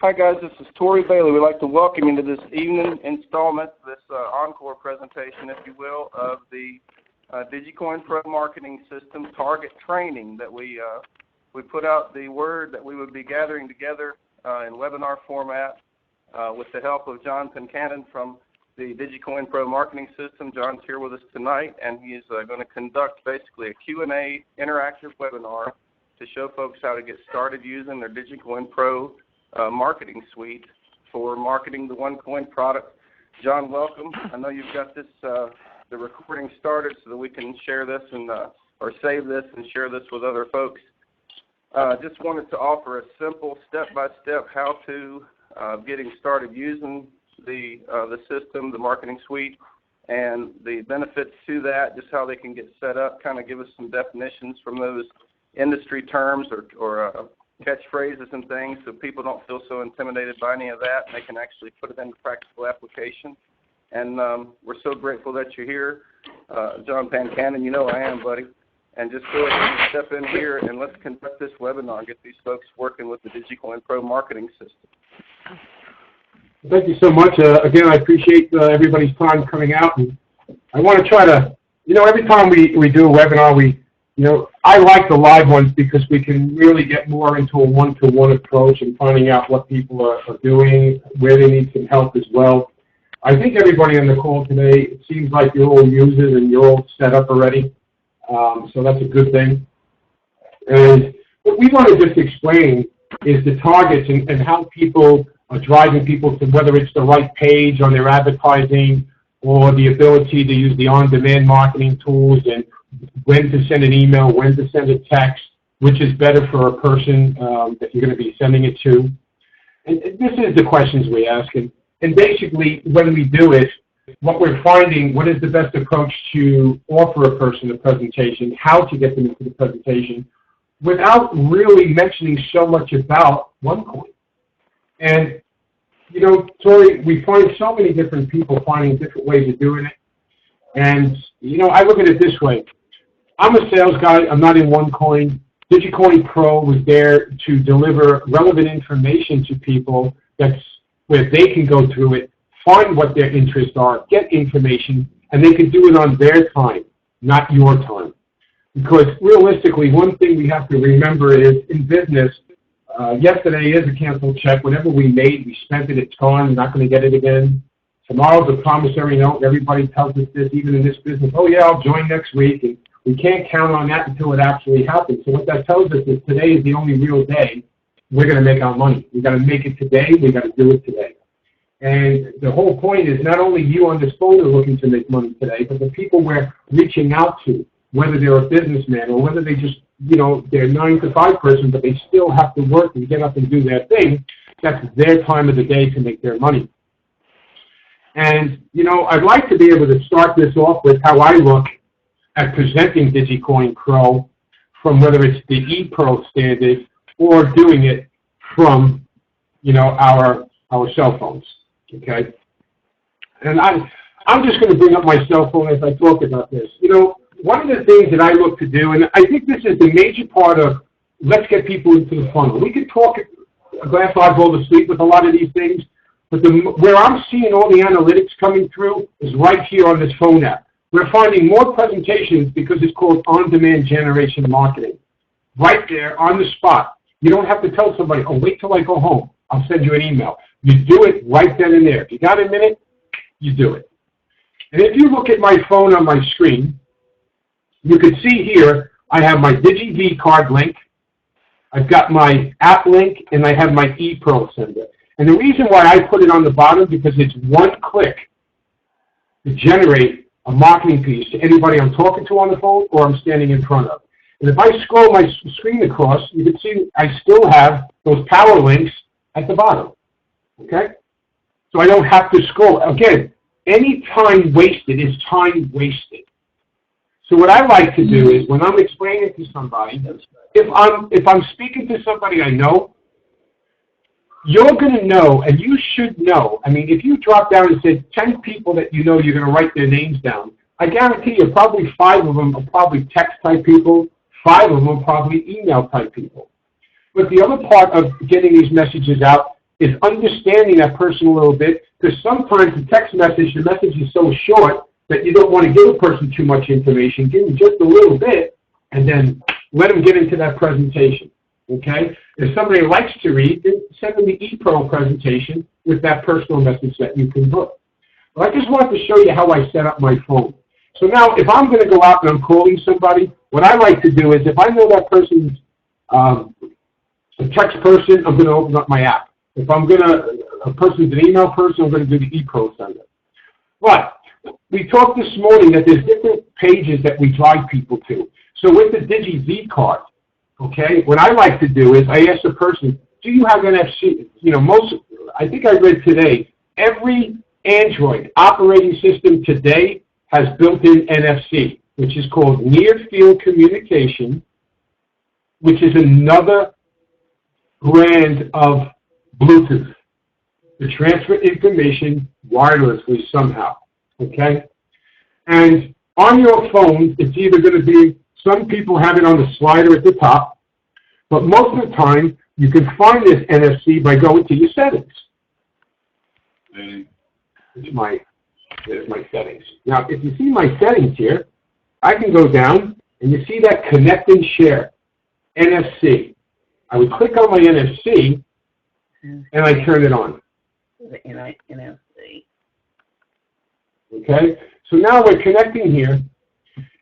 Hi guys, this is Tory Bailey. We'd like to welcome you to this evening installment, this encore presentation, if you will, of the Digicoin Pro Marketing System Target Training that we put out the word that we would be gathering together in webinar format with the help of John Pankanin from the Digicoin Pro Marketing System. John's here with us tonight, and he's going to conduct basically a Q&A interactive webinar to show folks how to get started using their Digicoin Pro marketing suite for marketing the OneCoin product. John, welcome. I know you've got this the recording started so that we can share this and or save this and share this with other folks. Just wanted to offer a simple step-by-step how-to getting started using the system, the marketing suite, and the benefits to that, just how they can get set up, kind of give us some definitions from those industry terms or catchphrases and things so people don't feel so intimidated by any of that, and they can actually put it into practical application. And we're so grateful that you're here. John Pankanin, you know I am, buddy. And just go ahead and step in here and let's conduct this webinar and get these folks working with the Digicoin Pro Marketing System. Thank you so much. Again, I appreciate everybody's time coming out. And I want to try to, every time we do a webinar, I like the live ones because we can really get more into a one-to-one approach and finding out what people are doing, where they need some help as well. I think everybody on the call today, it seems like you're all users and you're all set up already, so that's a good thing. And what we want to just explain is the targets and how people are driving people to whether it's the right page on their advertising or the ability to use the on-demand marketing tools and when to send an email, when to send a text, which is better for a person that you're going to be sending it to. And this is the questions we ask. And basically, when we do it, what we're finding, what is the best approach to offer a person a presentation, how to get them into the presentation, without really mentioning so much about OneCoin. And, Tory, we find so many different people finding different ways of doing it. And, I look at it this way. I'm a sales guy. I'm not in OneCoin. Digicoin Pro was there to deliver relevant information to people that's where they can go through it, find what their interests are, get information, and they can do it on their time, not your time. Because realistically, one thing we have to remember is in business, yesterday is a canceled check. Whatever we made, we spent it, it's gone, we're not going to get it again. Tomorrow's a promissory note. Everybody tells us this, even in this business, oh yeah, I'll join next week. And we can't count on that until it actually happens. So what that tells us is today is the only real day we're going to make our money. We've got to make it today. We've got to do it today. And the whole point is not only you on this phone are looking to make money today, but the people we're reaching out to, whether they're a businessman or whether they just, they're a 9-to-5 person, but they still have to work and get up and do their thing. That's their time of the day to make their money. And, I'd like to be able to start this off with how I look at presenting Digicoin Pro from whether it's the ePro standard or doing it from, our cell phones, okay? And I'm just going to bring up my cell phone as I talk about this. One of the things that I look to do, and I think this is the major part of let's get people into the funnel. We could talk a glass eyeball to sleep with a lot of these things, but where I'm seeing all the analytics coming through is right here on this phone app. We're finding more presentations because it's called on-demand generation marketing. Right there on the spot. You don't have to tell somebody, oh, wait till I go home. I'll send you an email. You do it right then and there. If you got a minute, you do it. And if you look at my phone on my screen, you can see here I have my DigiV card link, I've got my app link, and I have my ePro sender. And the reason why I put it on the bottom because it's one click to generate a marketing piece to anybody I'm talking to on the phone or I'm standing in front of. And if I scroll my screen across, you can see I still have those power links at the bottom, okay? So I don't have to scroll. Again, any time wasted is time wasted. So what I like to do is when I'm explaining to somebody, if I'm speaking to somebody I know, you're going to know, and you should know. I mean, if you drop down and said 10 people that you know, you're going to write their names down, I guarantee you probably 5 of them are probably text-type people, 5 of them are probably email-type people. But the other part of getting these messages out is understanding that person a little bit, because sometimes the text message, the message is so short that you don't want to give a person too much information. Give them just a little bit, and then let them get into that presentation, okay? If somebody likes to read, then send them the ePro presentation with that personal message that you can book. Well, I just wanted to show you how I set up my phone. So now, if I'm going to go out and I'm calling somebody, what I like to do is, if I know that person's a text person, I'm going to open up my app. If a person's an email person, I'm going to do the ePro sender. But we talked this morning that there's different pages that we drive people to. So with the DigiZ card, okay, what I like to do is I ask the person, do you have NFC? You know, I think I read today, every Android operating system today has built-in NFC, which is called Near Field Communication, which is another brand of Bluetooth to transfer information wirelessly somehow, okay? And on your phone, it's either going to be, some people have it on the slider at the top, but most of the time, you can find this NFC by going to your settings. There's my settings. Now, if you see my settings here, I can go down, and you see that Connect and Share, NFC. I would click on my NFC, and I turn it on. The NFC. Okay? So now we're connecting here,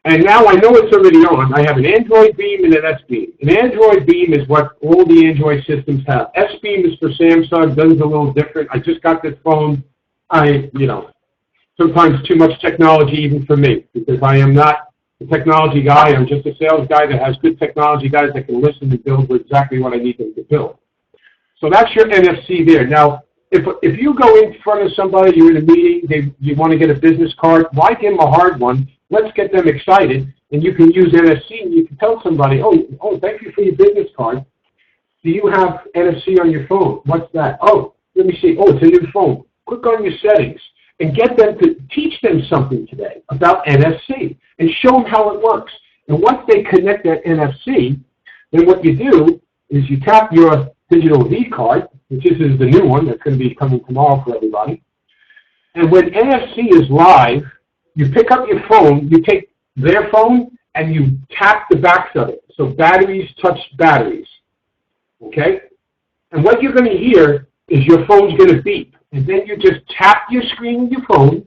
and now I know it's already on. I have an Android Beam and an S-Beam. An Android Beam is what all the Android systems have. S-Beam is for Samsung, does a little different. I just got this phone. Sometimes too much technology even for me, because I am not a technology guy. I'm just a sales guy that has good technology guys that can listen and build exactly what I need them to build. So that's your NFC there. Now, if you go in front of somebody, you're in a meeting, you want to get a business card, why give them a hard one? Let's get them excited, and you can use NFC, and you can tell somebody, oh, thank you for your business card. Do you have NFC on your phone? What's that? Oh, let me see. Oh, it's a new phone. Click on your settings and get them to teach them something today about NFC and show them how it works. And once they connect that NFC, then what you do is you tap your digital V card, which is the new one that's going to be coming tomorrow for everybody. And when NFC is live, you pick up your phone, you take their phone, and you tap the backs of it. So batteries touch batteries, okay? And what you're going to hear is your phone's going to beep. And then you just tap your screen with your phone,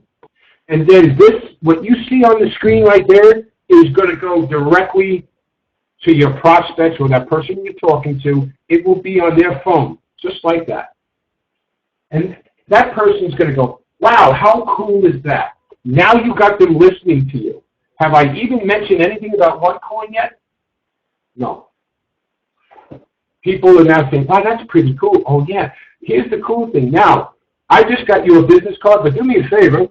and then what you see on the screen right there is going to go directly to your prospects or that person you're talking to. It will be on their phone, just like that. And that person's going to go, wow, how cool is that? Now you got them listening to you. Have I even mentioned anything about OneCoin yet? No. People are now saying, wow, that's pretty cool. Oh, yeah. Here's the cool thing. Now, I just got you a business card, but do me a favor.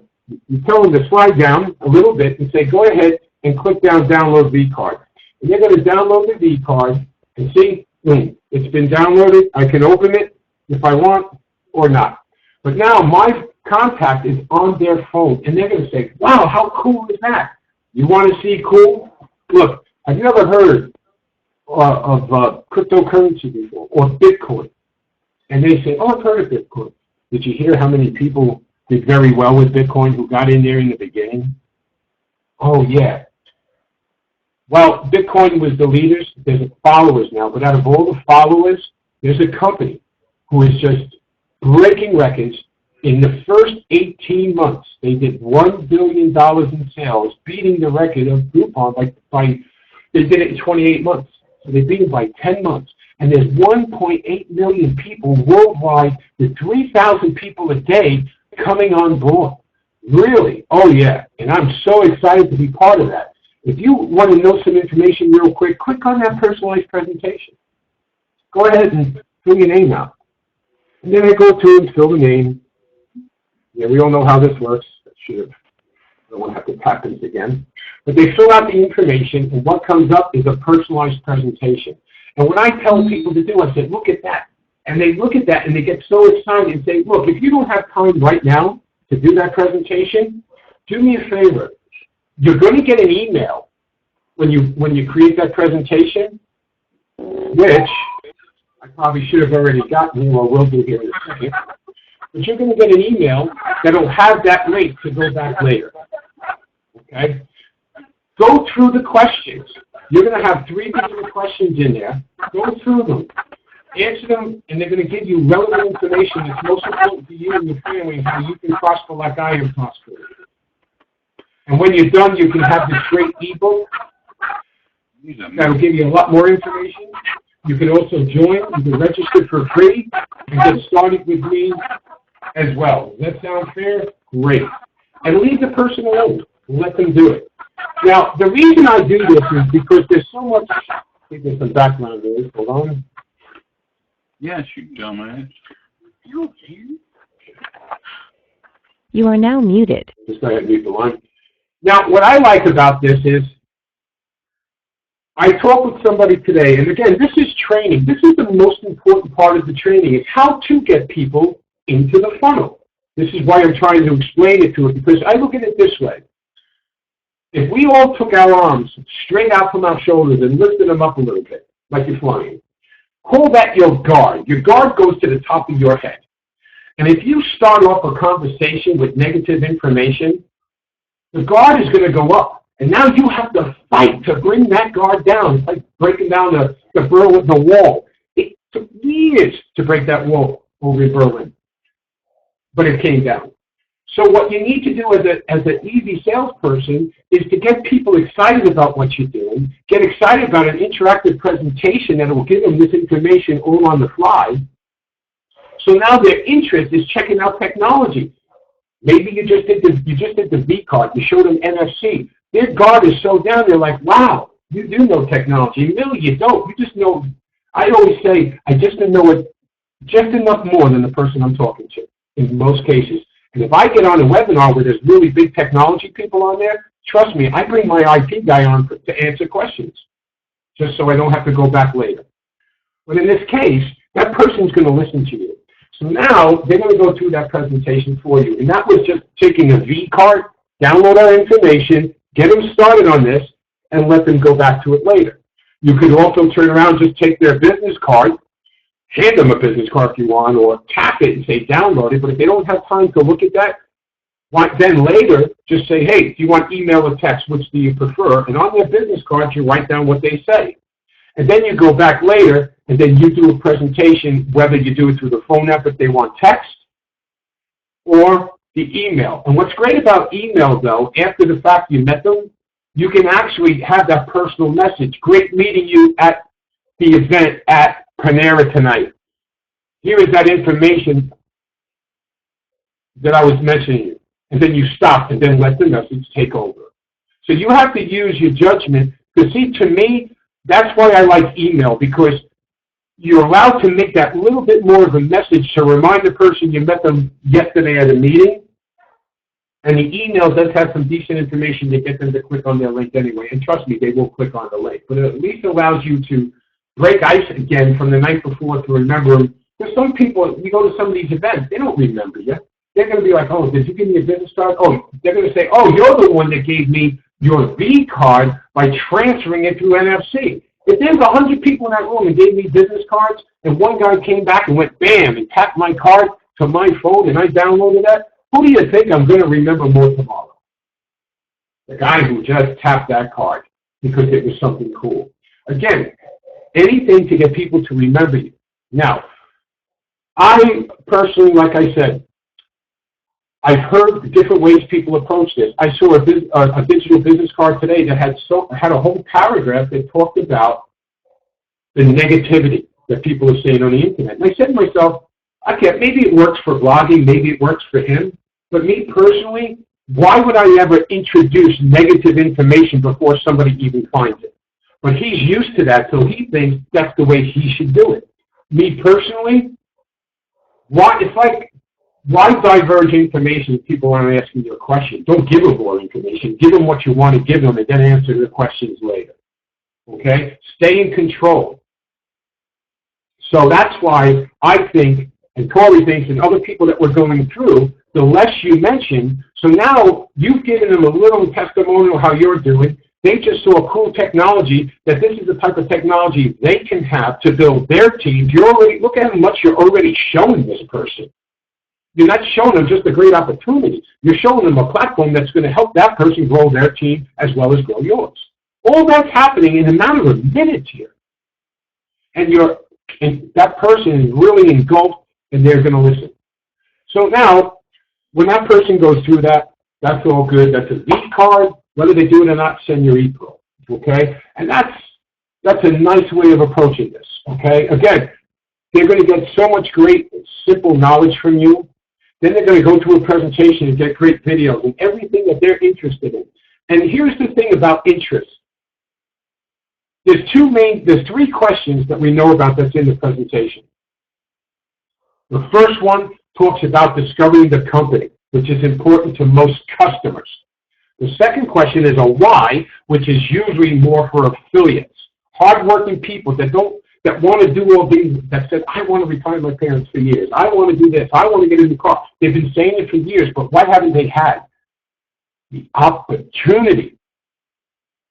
You tell them to slide down a little bit and say, go ahead and click down Download V card. And they're going to download the V card and see, it's been downloaded. I can open it if I want or not. But now my contact is on their phone, and they're going to say, wow, how cool is that? You want to see cool? Look, have you ever heard of cryptocurrency before, or Bitcoin? And they say, oh, I've heard of Bitcoin. Did you hear how many people did very well with Bitcoin who got in there in the beginning? Oh, yeah. Well, Bitcoin was the leaders. There's followers now. But out of all the followers, there's a company who is just breaking records. In the first 18 months, they did $1 billion in sales, beating the record of Groupon they did it in 28 months. So they beat it by 10 months. And there's 1.8 million people worldwide with 3,000 people a day coming on board. Really? Oh, yeah. And I'm so excited to be part of that. If you want to know some information real quick, click on that personalized presentation. Go ahead and fill your name out. And then I go through and fill the name. Yeah, we all know how this works. I don't want to have to tap this again. But they fill out the information, and what comes up is a personalized presentation. And what I tell people to do, I say, look at that. And they look at that, and they get so excited and say, look, if you don't have time right now to do that presentation, do me a favor. You're going to get an email when you create that presentation, which I probably should have already gotten you, or will do here in a second. But you're going to get an email that will have that link to go back later. Okay? Go through the questions. You're going to have 3 different questions in there. Go through them. Answer them, and they're going to give you relevant information that's most important to you and your family, how you can prosper like I am prospering. And when you're done, you can have this great ebook that will give you a lot more information. You can also join. You can register for free and get started with me as well. Does that sound fair? Great. And leave the person alone. Let them do it. Now, the reason I do this is because there's so much. I think there's some background noise. Hold on. Yes, you dumbass. You are now muted. Just go ahead and mute the line. Now, what I like about this is I talked with somebody today, and again, this is training. This is the most important part of the training. It's how to get people into the funnel. This is why I'm trying to explain it to it, because I look at it this way. If we all took our arms straight out from our shoulders and lifted them up a little bit, like you're flying, call that your guard. Your guard goes to the top of your head. And if you start off a conversation with negative information, the guard is going to go up. And now you have to fight to bring that guard down. It's like breaking down the wall. It took years to break that wall over in Berlin. But it came down. So what you need to do as an easy salesperson is to get people excited about what you're doing, get excited about an interactive presentation that will give them this information all on the fly. So now their interest is checking out technology. Maybe you just did the V card. You showed them NFC. Their guard is so down. They're like, "Wow, you do know technology." Really, you don't. You just know. I always say, I just know it just enough more than the person I'm talking to in most cases. And if I get on a webinar where there's really big technology people on there, trust me, I bring my IT guy on to answer questions, just so I don't have to go back later. But in this case, that person's going to listen to you. So now they're going to go through that presentation for you. And that was just taking a V card, download our information, get them started on this, and let them go back to it later. You could also turn around, just take their business card, hand them a business card if you want, or tap it and say download it. But if they don't have time to look at that, then later just say, "Hey, do you want email or text? Which do you prefer?" And on their business card, you write down what they say. And then you go back later, and then you do a presentation, whether you do it through the phone app if they want text, or the email. And what's great about email, though, after the fact you met them, you can actually have that personal message. "Great meeting you at the event at Panera tonight. Here is that information that I was mentioning you." And then you stop and then let the message take over. So you have to use your judgment. Because see, to me, that's why I like email, because you're allowed to make that little bit more of a message to remind the person you met them yesterday at a meeting. And the email does have some decent information to get them to click on their link anyway. And trust me, they will click on the link. But it at least allows you to break ice again from the night before to remember them. There's some people, you go to some of these events, they don't remember you. They're going to be like, "Oh, did you give me a business card?" Oh, they're going to say, "Oh, you're the one that gave me your V card by transferring it through NFC." If there's 100 people in that room and gave me business cards, and one guy came back and went bam and tapped my card to my phone and I downloaded that, who do you think I'm going to remember more tomorrow? The guy who just tapped that card because it was something cool. Again, anything to get people to remember you. Now, I personally, like I said, I've heard different ways people approach this. I saw a digital business card today that had a whole paragraph that talked about the negativity that people are saying on the internet. And I said to myself, okay, maybe it works for blogging, maybe it works for him, but me personally, why would I ever introduce negative information before somebody even finds it? But he's used to that, so he thinks that's the way he should do it. Me personally, why diverge information if people aren't asking you a question? Don't give them more information. Give them what you want to give them and then answer the questions later. Okay? Stay in control. So that's why I think, and Tory thinks, and other people that we're going through, the less you mention, so now you've given them a little testimonial how you're doing, They just saw cool technology, that this is the type of technology they can have to build their teams. You're already, look at how much you're already showing this person. You're not showing them just a great opportunity. You're showing them a platform that's going to help that person grow their team as well as grow yours. All that's happening in a matter of minutes here. And that person is really engulfed, and they're going to listen. So now, when that person goes through that, that's all good. That's a V card. Whether they do it or not, send your e-pro. Okay? And that's a nice way of approaching this. Okay? Again, they're going to get so much great, simple knowledge from you. Then they're going to go to a presentation and get great videos and everything that they're interested in. And here's the thing about interest. There's three questions that we know about that's in the presentation. The first one talks about discovering the company, which is important to most customers. The second question is a why, which is usually more for affiliates, hardworking people that want to do all these, that said, I want to retire my parents for years. I want to do this. I want to get in the car. They've been saying it for years, but why haven't they had the opportunity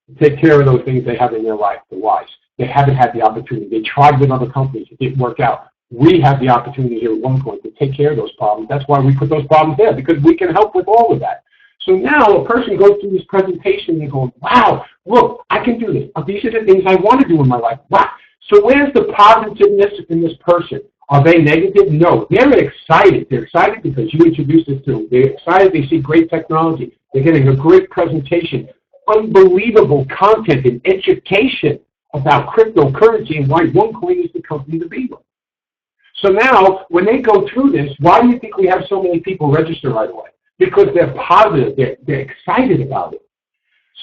to take care of those things they have in their life, the whys? They haven't had the opportunity. They tried with other companies. It didn't work out. We have the opportunity here at OneCoin to take care of those problems. That's why we put those problems there, because we can help with all of that. So now a person goes through this presentation and they go, wow, look, I can do this. These are the things I want to do in my life. Wow. So where's the positiveness in this person? Are they negative? No. They're excited. They're excited because you introduced us to them. They're excited. They see great technology. They're getting a great presentation, unbelievable content and education about cryptocurrency and why OneCoin is the company to be with. So now, when they go through this, why do you think we have so many people register right away? Because they're positive. They're excited about it.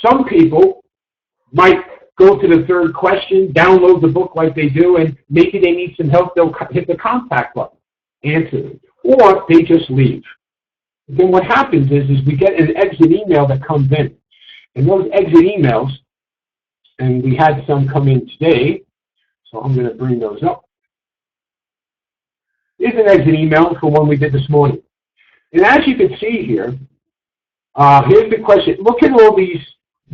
Some people might go to the third question, download the book like they do, and maybe they need some help. They'll hit the contact button, answer it, or they just leave. Then what happens is we get an exit email that comes in. And those exit emails, and we had some come in today, so I'm going to bring those up. Here's an exit email for one we did this morning. And as you can see here, here's the question. Look at all these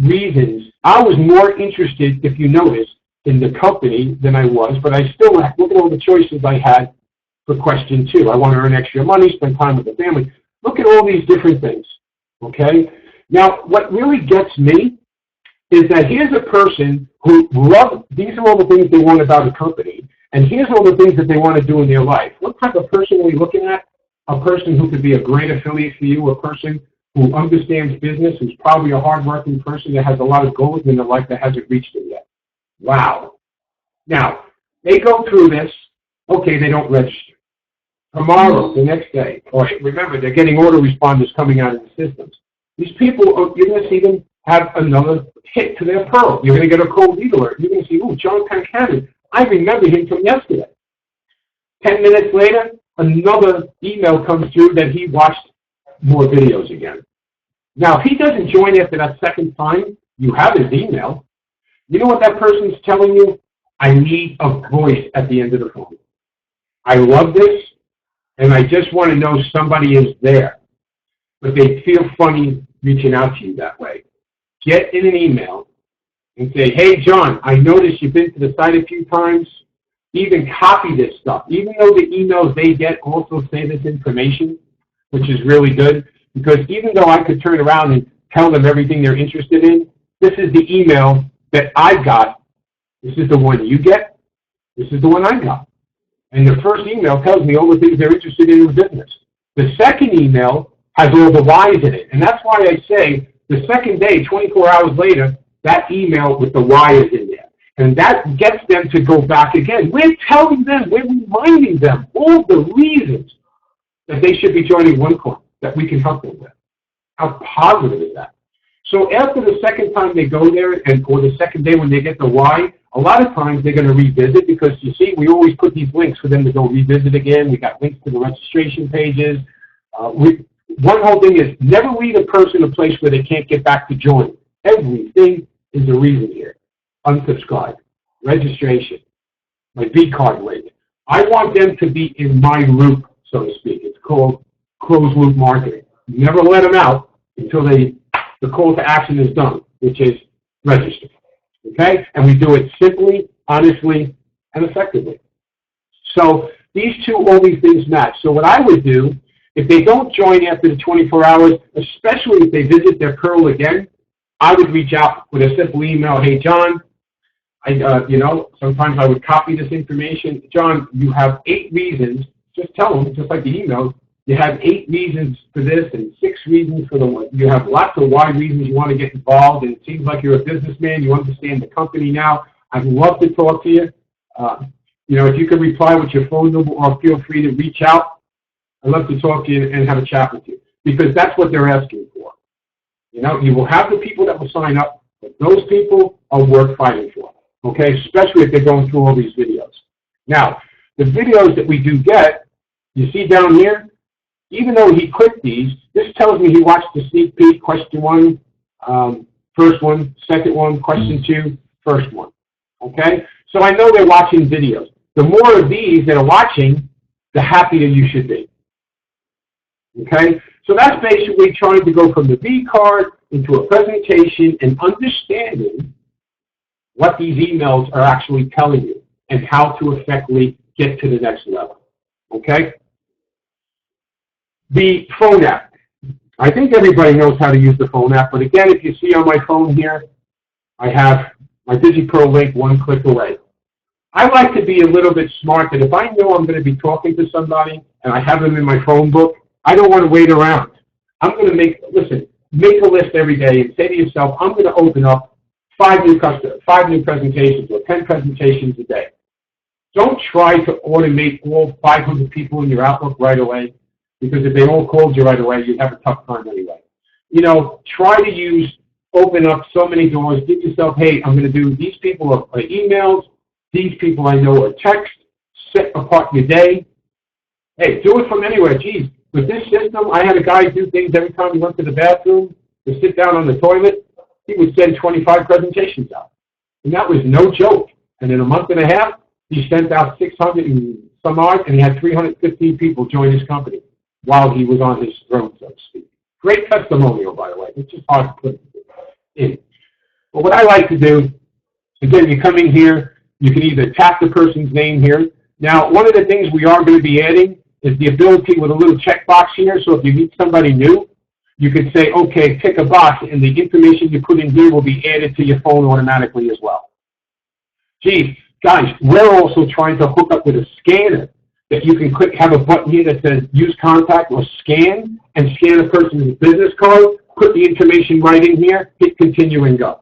reasons. I was more interested, if you notice, in the company than I was, but I still look at all the choices I had for question 2. I want to earn extra money, spend time with the family. Look at all these different things, okay? Now, what really gets me is that here's a person who these are all the things they want about a company, and here's all the things that they want to do in their life. What type of person are we looking at? A person who could be a great affiliate for you, a person who understands business, who's probably a hardworking person that has a lot of goals in their life that hasn't reached it yet. Wow. Now, they go through this. Okay, they don't register. Tomorrow, the next day, or remember, they're getting autoresponders coming out of the systems. These people, you're going to see them have another hit to their pearl. You're going to get a cold lead alert. You're going to see, ooh, John Pankanin. I remember him from yesterday. 10 minutes later, another email comes through that he watched more videos again. Now, if he doesn't join after that second time, you have his email. You know what that person's telling you? I need a voice at the end of the phone. I love this, and I just want to know somebody is there. But they feel funny reaching out to you that way. Get in an email and say, hey, John, I noticed you've been to the site a few times. Even copy this stuff. Even though the emails they get also say this information, which is really good, because even though I could turn around and tell them everything they're interested in, this is the email that I got. This is the one you get. This is the one I got. And the first email tells me all the things they're interested in business. The second email has all the whys in it. And that's why I say the second day, 24 hours later, that email with the why is in there. And that gets them to go back again. We're telling them, we're reminding them all the reasons that they should be joining OneCoin, that we can help them with. How positive is that? So after the second time they go there, or the second day when they get the why, a lot of times they're going to revisit, because you see, we always put these links for them to go revisit again. We got links to the registration pages. One whole thing is never lead a person a place where they can't get back to join. Everything is a reason here. Unsubscribe, registration, my V card link. I want them to be in my loop, so to speak. It's called closed loop marketing. You never let them out until the call to action is done, which is register. Okay? And we do it simply, honestly, and effectively. So all these things match. So what I would do, if they don't join after the 24 hours, especially if they visit their Pearl again, I would reach out with a simple email. Hey, John, sometimes I would copy this information. John, you have 8 reasons. Just tell them, just like the email, you have 8 reasons for this and 6 reasons for the one. You have lots of why reasons you want to get involved, and it seems like you're a businessman. You understand the company now. I'd love to talk to you. If you could reply with your phone number or feel free to reach out, I'd love to talk to you and have a chat with you, because that's what they're asking for. You will have the people that will sign up, but those people are worth fighting for, okay, especially if they're going through all these videos. Now, the videos that we do get, you see down here, even though he clicked these, this tells me he watched the sneak peek, question 1, first one, second one, question 2, first one, okay? So I know they're watching videos. The more of these that are watching, the happier you should be, okay? So that's basically trying to go from the V card into a presentation and understanding what these emails are actually telling you and how to effectively get to the next level, okay? The phone app. I think everybody knows how to use the phone app, but again, if you see on my phone here, I have my DigiPro link 1 click away. I like to be a little bit smart that if I know I'm going to be talking to somebody and I have them in my phone book, I don't want to wait around. I'm going to make a list every day and say to yourself, I'm going to open up 5 new presentations or 10 presentations a day. Don't try to automate all 500 people in your Outlook right away, because if they all called you right away, you'd have a tough time anyway. Try to open up so many doors. Give yourself, hey, I'm going to do these people are emails, these people I know are text, set apart your day. Hey, do it from anywhere. Geez, with this system, I had a guy do things every time he went to the bathroom to sit down on the toilet. He would send 25 presentations out. And that was no joke. And in a month and a half, he sent out 600 and some odd, and he had 315 people join his company while he was on his throne, so to speak. Great testimonial, by the way. It's just hard to put in. But what I like to do, again, you come in here, you can either tap the person's name here. Now, one of the things we are going to be adding is the ability with a little checkbox here, so if you meet somebody new, you could say, okay, tick a box, and the information you put in here will be added to your phone automatically as well. Geez, guys, we're also trying to hook up with a scanner that you can click, have a button here that says use contact or scan, and scan a person's business card, put the information right in here, hit continue and go.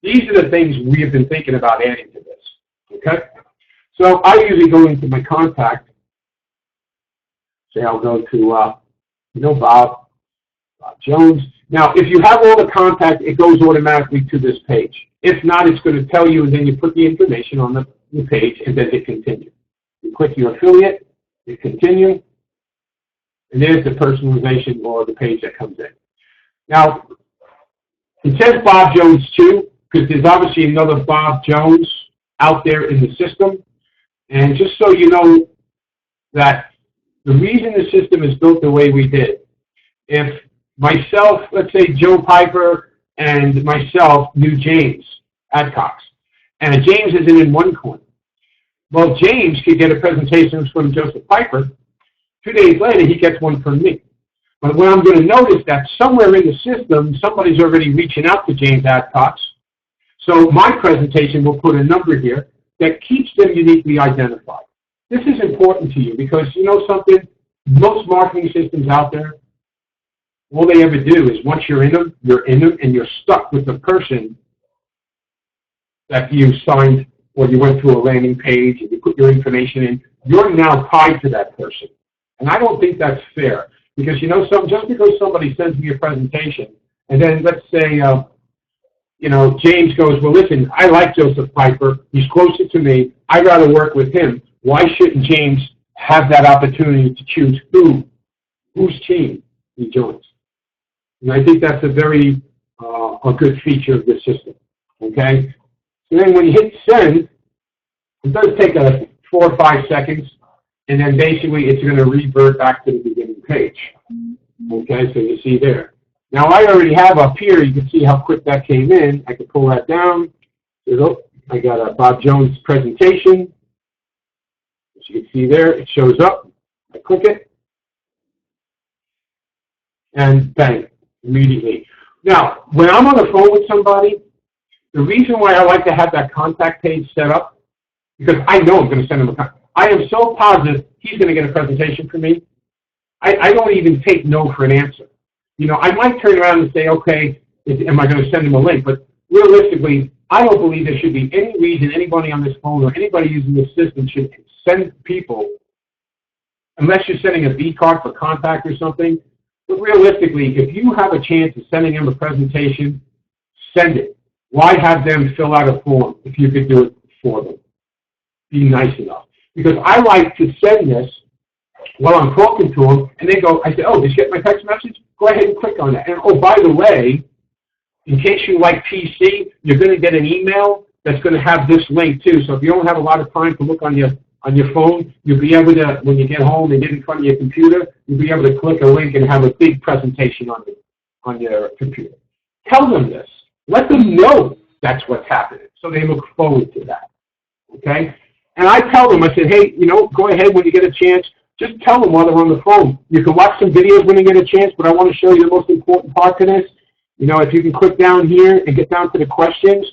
These are the things we have been thinking about adding to this, okay? So I usually go into my contact, say I'll go to, Bob Jones. Now, if you have all the contact, it goes automatically to this page. If not, it's going to tell you, and then you put the information on the page, and then hit continue. You click your affiliate, hit continue, and there's the personalization or the page that comes in. Now, it says Bob Jones too, because there's obviously another Bob Jones out there in the system. And just so you know that the reason the system is built the way we did, if myself, let's say Joe Piper and myself knew James Adcox, and James isn't in OneCoin, well, James could get a presentation from Joseph Piper. 2 days later, he gets one from me. But what I'm going to notice that somewhere in the system, somebody's already reaching out to James Adcox. So my presentation will put a number here that keeps them uniquely identified. This is important to you because you know something? Most marketing systems out there, all they ever do is once you're in them, and you're stuck with the person that you signed or you went through a landing page and you put your information in. You're now tied to that person. And I don't think that's fair because, you know, just because somebody sends me a presentation and then let's say, James goes, well, listen, I like Joseph Piper. He's closer to me. I'd rather work with him. Why shouldn't James have that opportunity to choose whose team he joins? And I think that's a very a good feature of this system, okay? So then when you hit send, it does take 4 or 5 seconds, and then basically it's going to revert back to the beginning page, okay? So you see there. Now I already have up here, you can see how quick that came in. I can pull that down. I got a Bob Jones presentation. As you can see there, it shows up. I click it, and bang, immediately. Now, when I'm on the phone with somebody, the reason why I like to have that contact page set up, because I know I'm going to send him I am so positive he's going to get a presentation from me. I don't even take no for an answer. You know, I might turn around and say, okay, am I going to send him a link? But realistically, I don't believe there should be any reason anybody on this phone or anybody using this system should send people, unless you're sending a B card for contact or something. But realistically, if you have a chance of sending them a presentation, send it. Why have them fill out a form if you could do it for them? Be nice enough. Because I like to send this while I'm talking to them, and they go, I say, oh, did you get my text message? Go ahead and click on that. And oh, by the way, in case you like PC, you're going to get an email that's going to have this link too. So if you don't have a lot of time to look on your phone, you'll be able to, when you get home and get in front of your computer, you'll be able to click a link and have a big presentation on your computer. Tell them this. Let them know that's what's happening, so they look forward to that. Okay? And I tell them, I said, hey, you know, go ahead when you get a chance. Just tell them while they're on the phone. You can watch some videos when you get a chance, but I want to show you the most important part to this. You know, if you can click down here and get down to the questions,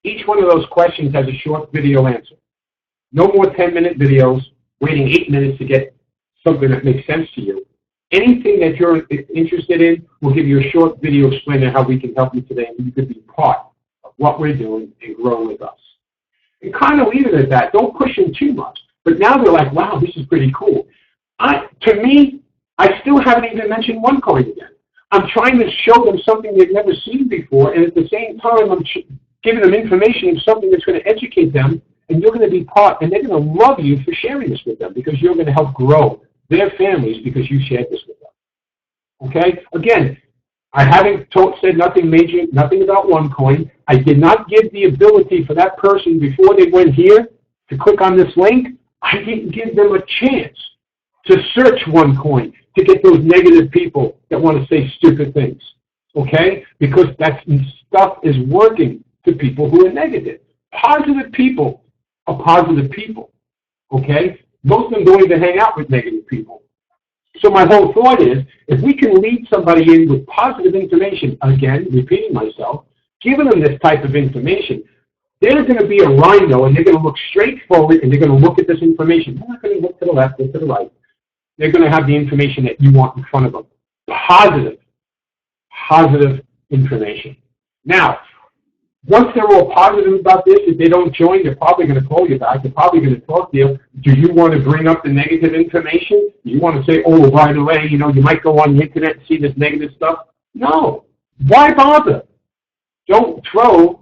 each one of those questions has a short video answer. No more 10-minute videos, waiting 8 minutes to get something that makes sense to you. Anything that you're interested in, we'll give you a short video explaining how we can help you today, and you can be part of what we're doing and grow with us. And kind of leave it at that. Don't push them too much. But now they're like, wow, this is pretty cool. To me, I still haven't even mentioned OneCoin again. I'm trying to show them something they've never seen before, and at the same time, I'm giving them information of something that's going to educate them, and you're going to be part, and they're going to love you for sharing this with them, because you're going to help grow their families because you shared this with them. Okay? Again, I haven't said nothing major, nothing about OneCoin. I did not give the ability for that person before they went here to click on this link. I didn't give them a chance to search OneCoin to get those negative people that want to say stupid things. Okay? Because that stuff is working to people who are negative. Positive people are positive people. Okay? Most of them don't even hang out with negative people. So my whole thought is, if we can lead somebody in with positive information, again, repeating myself, giving them this type of information, they're going to be a rhino, and they're going to look straight forward, and they're going to look at this information. They're not going to look to the left or to the right. They're going to have the information that you want in front of them. Positive information. Now, once they're all positive about this, if they don't join, they're probably going to call you back. They're probably going to talk to you. Do you want to bring up the negative information? Do you want to say, oh, by the way, you know, you might go on the internet and see this negative stuff? No. Why bother? Don't throw,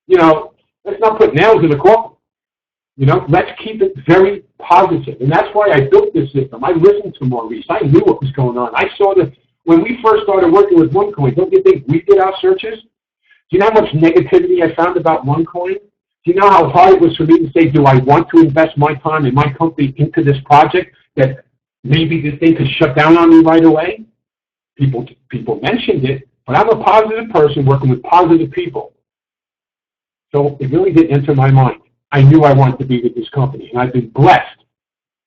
you know, let's not put nails in the coffin. You know, let's keep it very positive. And that's why I built this system. I listened to Maurice. I knew what was going on. I saw that when we first started working with OneCoin, don't you think we did our searches? Do you know how much negativity I found about OneCoin? Do you know how hard it was for me to say, do I want to invest my time and my company into this project that maybe this thing could shut down on me right away? People mentioned it, but I'm a positive person working with positive people. So it really didn't enter my mind. I knew I wanted to be with this company, and I've been blessed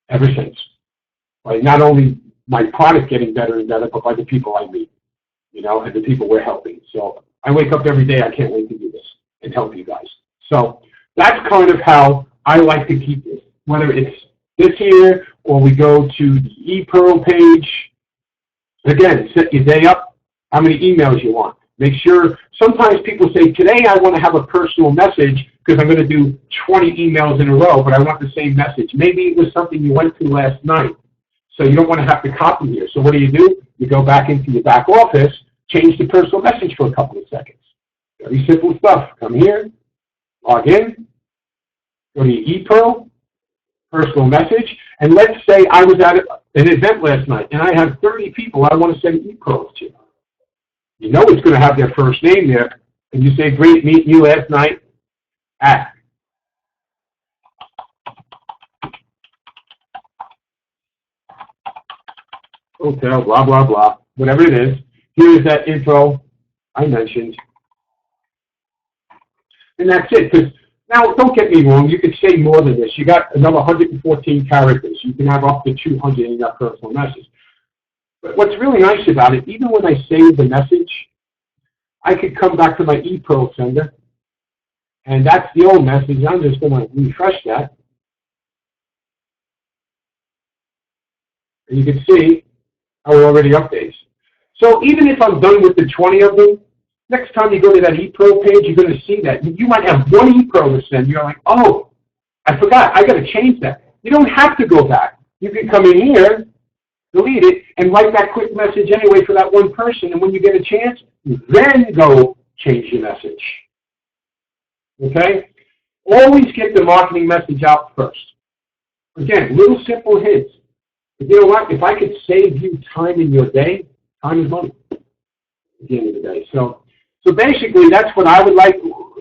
ever since. By not only my product getting better and better, but by the people I meet, you know, and the people we're helping. So I wake up every day, I can't wait to do this and help you guys. So that's kind of how I like to keep this, whether it's this here or we go to the ePearl page. Again, set your day up, how many emails you want. Make sure, sometimes people say, today I want to have a personal message because I'm going to do 20 emails in a row, but I want the same message. Maybe it was something you went to last night, so you don't want to have to copy here. So what do? You go back into your back office, change the personal message for a couple of seconds. Very simple stuff. Come here, log in, go to your ePearl, personal message, and let's say I was at an event last night, and I have 30 people I want to send ePearls to. You know it's going to have their first name there, and you say, great meeting you last night at hotel, blah, blah, blah, whatever it is. Here's that info I mentioned. And that's it. Because now, don't get me wrong, you could say more than this. You got another 114 characters. You can have up to 200 in that personal message. But what's really nice about it, even when I save the message, I could come back to my ePro sender, and that's the old message. I'm just going to refresh that. And you can see how it already updates. So even if I'm done with the 20 of them, next time you go to that ePro page, you're going to see that. You might have one ePro to send. You're like, oh, I forgot. I got to change that. You don't have to go back. You can come in here, delete it, and write that quick message anyway for that one person. And when you get a chance, then go change your message. Okay? Always get the marketing message out first. Again, little simple hints. But you know what? If I could save you time in your day, time is money at the end of the day. So basically, that's what I would like,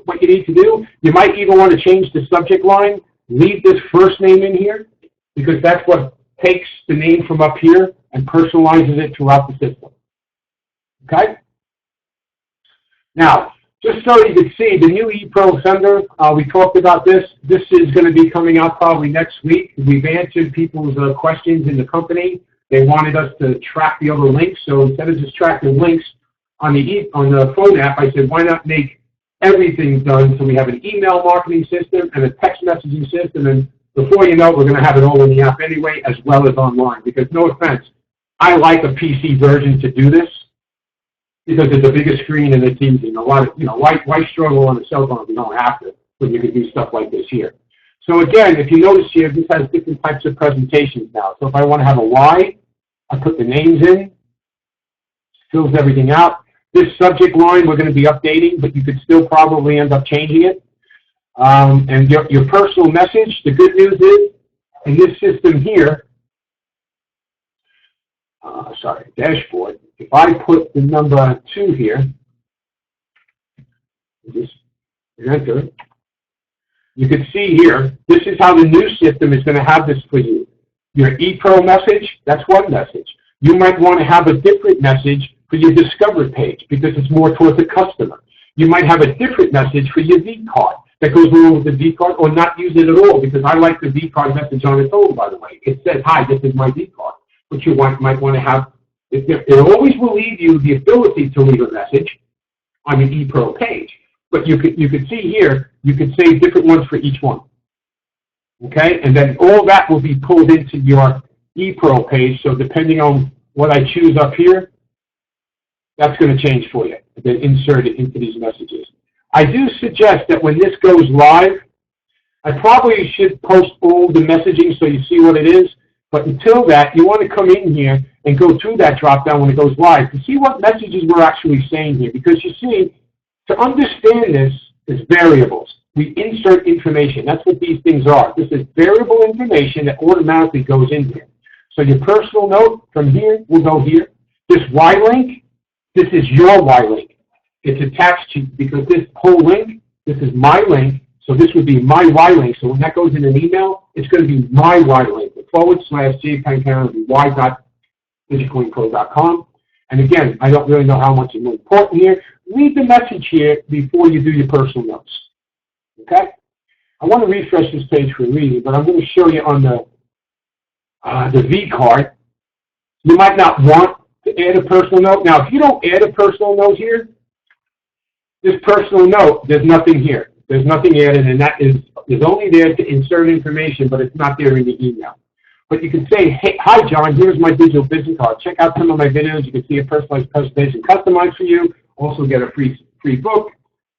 what you need to do. You might even want to change the subject line. Leave this first name in here, because that's what takes the name from up here and personalizes it throughout the system. Okay? Now, just so you can see, the new ePro sender, we talked about this. This is going to be coming out probably next week. We've answered people's questions in the company. They wanted us to track the other links, so instead of just tracking links on the phone app, I said, why not make everything done so we have an email marketing system and a text messaging system, and before you know it, we're going to have it all in the app anyway, as well as online. Because no offense, I like a PC version to do this because it's a bigger screen and it's easy. And a lot of, why struggle on a cell phone if you don't have to, when you can do stuff like this here. So again, if you notice here, this has different types of presentations now. So if I want to have a Y, I put the names in, fills everything out. This subject line we're going to be updating, but you could still probably end up changing it. And your personal message, the good news is, in this system here, dashboard, if I put the number 2 here, just enter it, you can see here, this is how the new system is going to have this for you. Your ePro message, that's one message. You might want to have a different message for your Discover page because it's more towards the customer. You might have a different message for your V-card that goes along with the V-card, or not use it at all, because I like the V-card message on its own, by the way. It says, hi, this is my V-card. But you might want to have, it always will leave you the ability to leave a message on your ePro page. But you could see here, you could save different ones for each one. Okay? And then all that will be pulled into your ePro page, so depending on what I choose up here, that's going to change for you. Then insert it into these messages. I do suggest that when this goes live, I probably should post all the messaging so you see what it is. But until that, you want to come in here and go through that drop-down when it goes live to see what messages we're actually saying here. Because you see, to understand this is variables. We insert information. That's what these things are. This is variable information that automatically goes in here. So your personal note from here will go here. This Y link, this is your Y link. It's attached to, because this whole link, this is my link, so this would be my Y link. So when that goes in an email, it's going to be my Y link. / J Pankanin will be y.digicoinpro.com. And again, I don't really know how much is more important here. Read the message here before you do your personal notes. Okay? I want to refresh this page for reading, but I'm going to show you on the V card. You might not want to add a personal note. Now, if you don't add a personal note here, this personal note, there's nothing here. There's nothing added, and that is only there to insert information, but it's not there in the email. But you can say, hey, hi, John, here's my digital business card. Check out some of my videos. You can see a personalized presentation customized for you. Also get a free book.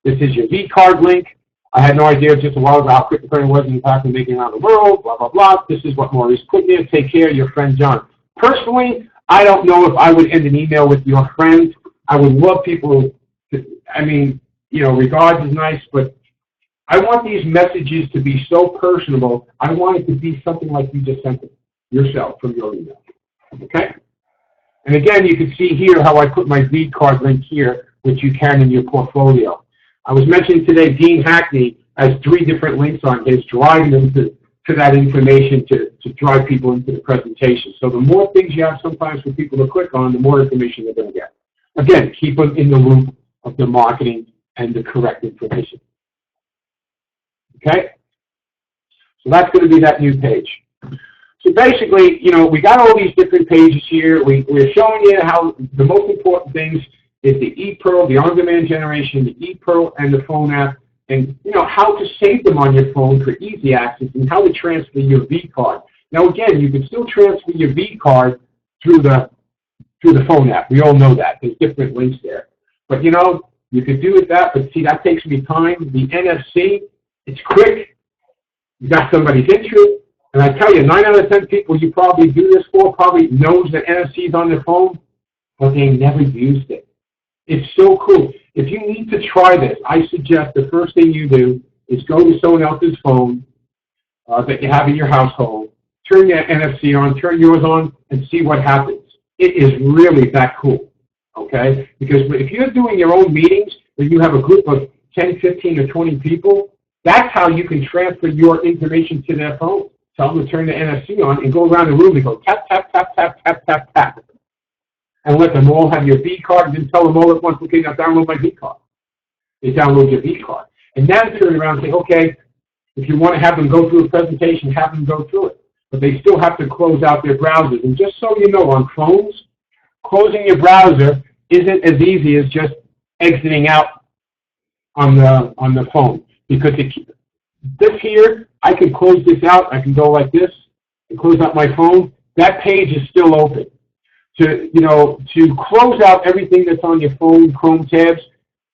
This is your V-card link. I had no idea just a while ago how cryptocurrency was impacting making around the world, blah, blah, blah. This is what Maurice put there. Take care, your friend John. Personally, I don't know if I would end an email with your friend. I would love people to, regards is nice, but I want these messages to be so personable. I want it to be something like you just sent it yourself from your email. Okay? And again, you can see here how I put my V card link here, which you can in your portfolio. I was mentioning today, Dean Hackney has 3 different links on his, driving them to that information to drive people into the presentation. So the more things you have sometimes for people to click on, the more information they're going to get. again, keep them in the loop of the marketing and the correct information. Okay? So that's going to be that new page. So basically, we got all these different pages here. We're showing you how the most important things is the ePearl, the on-demand generation, the ePearl, and the phone app, and how to save them on your phone for easy access, and how to transfer your V card. Now again, you can still transfer your V card through the phone app. We all know that. There's different links there. But you could do it that, but see, that takes me time. The NFC, it's quick. You got somebody's interest. And I tell you, 9 out of 10 people you probably do this for probably knows that NFC is on their phone, but they never used it. It's so cool. If you need to try this, I suggest the first thing you do is go to someone else's phone that you have in your household, turn your NFC on, turn yours on, and see what happens. It is really that cool, okay? Because if you're doing your own meetings, where you have a group of 10, 15, or 20 people, that's how you can transfer your information to their phone. Tell them to turn the NFC on and go around the room and go tap, tap, tap, tap, tap, tap, tap. And let them all have your V card, and then tell them all at once, okay, now download my V card. They download your V card. And then turn around and say, okay, if you want to have them go through a presentation, have them go through it. But they still have to close out their browsers. And just so you know, on phones, closing your browser isn't as easy as just exiting out on the phone. Because this here, I can close this out. I can go like this and close out my phone. That page is still open. To close out everything that's on your phone, Chrome tabs,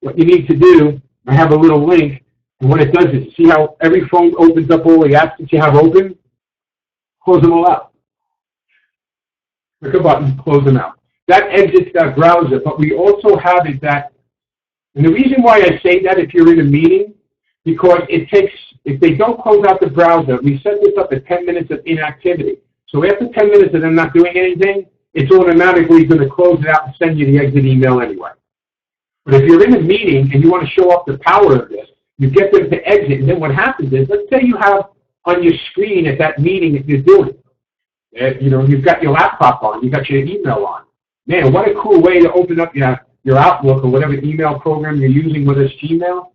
what you need to do, I have a little link, and what it does is, see how every phone opens up all the apps that you have open? Close them all out. Click a button, close them out. That exits that browser, but we also have it that, and the reason why I say that if you're in a meeting, because it takes, if they don't close out the browser, we set this up at 10 minutes of inactivity. So after 10 minutes of them not doing anything, it's automatically going to close it out and send you the exit email anyway. But if you're in a meeting and you want to show off the power of this, you get them to exit, and then what happens is, let's say you have on your screen at that meeting that you're doing, you've got your laptop on, you've got your email on. Man, what a cool way to open up your Outlook or whatever email program you're using, whether it's Gmail.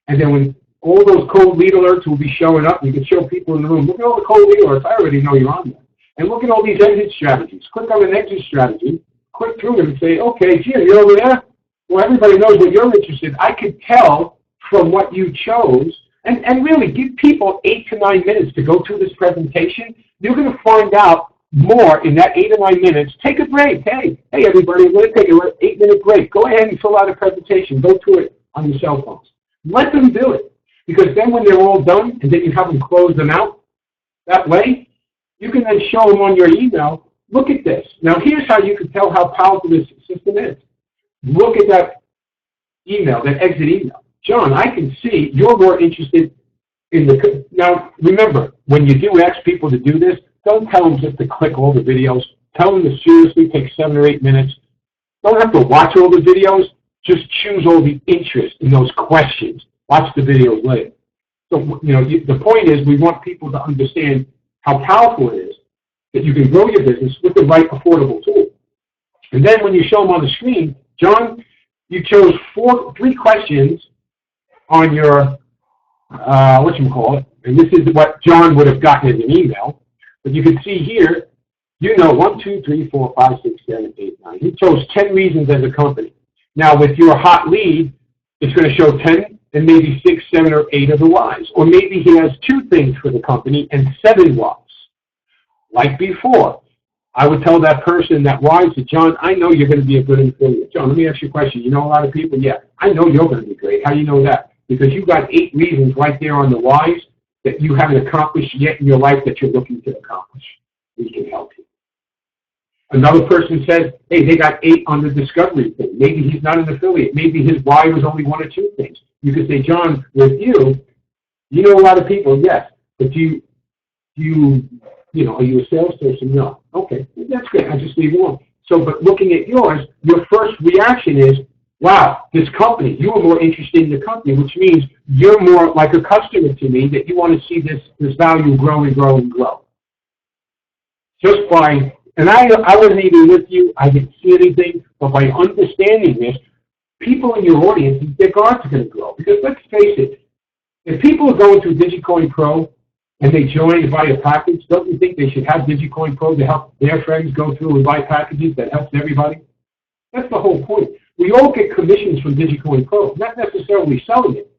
And then when all those cold lead alerts will be showing up, you can show people in the room, look at all the cold lead alerts, I already know you're on there. And look at all these exit strategies. Click on an exit strategy, click through them and say, okay, Jim, you're over there? Well, everybody knows what you're interested in. I could tell from what you chose, and really give people 8 to 9 minutes to go through this presentation. You're going to find out more in that 8 or 9 minutes. Take a break. Hey, everybody, we're going to take an 8-minute break. Go ahead and fill out a presentation. Go through it on your cell phones. Let them do it. Because then when they're all done, and then you have them close them out, that way, you can then show them on your email, look at this. Now here's how you can tell how powerful this system is. Look at that email, that exit email. John, I can see you're more interested in the... Now remember, when you do ask people to do this, don't tell them just to click all the videos. Tell them to seriously take 7 or 8 minutes. Don't have to watch all the videos. Just choose all the interest in those questions. Watch the videos later. So, the point is we want people to understand how powerful it is that you can grow your business with the right affordable tool. And then when you show them on the screen, John, you chose 3 questions on your, and this is what John would have gotten in an email, but you can see here, 1, 2, 3, 4, 5, 6, 7, 8, 9. He chose 10 reasons as a company. Now with your hot lead, it's going to show 10 and maybe 6, 7, or 8 of the whys. Or maybe he has 2 things for the company and 7 whys. Like before, I would tell that person that why, I said, John, I know you're going to be a good affiliate. John, let me ask you a question. You know a lot of people? Yeah, I know you're going to be great. How do you know that? Because you've got 8 reasons right there on the whys that you haven't accomplished yet in your life that you're looking to accomplish. We can help you. Another person says, hey, they got 8 on the discovery thing. Maybe he's not an affiliate. Maybe his why was only 1 or 2 things. You could say, John, with you know a lot of people, yes, but are you a salesperson? No. Okay, that's great. I just leave it alone. So, but looking at yours, your first reaction is, wow, this company, you are more interested in the company, which means you're more like a customer to me, that you want to see this value grow and grow and grow. Just by And I wasn't even with you. I didn't see anything. But by understanding this, people in your audience, their guards are going to grow. Because let's face it, if people are going through Digicoin Pro and they join to buy a package, don't you think they should have Digicoin Pro to help their friends go through and buy packages that helps everybody? That's the whole point. We all get commissions from Digicoin Pro, not necessarily selling it.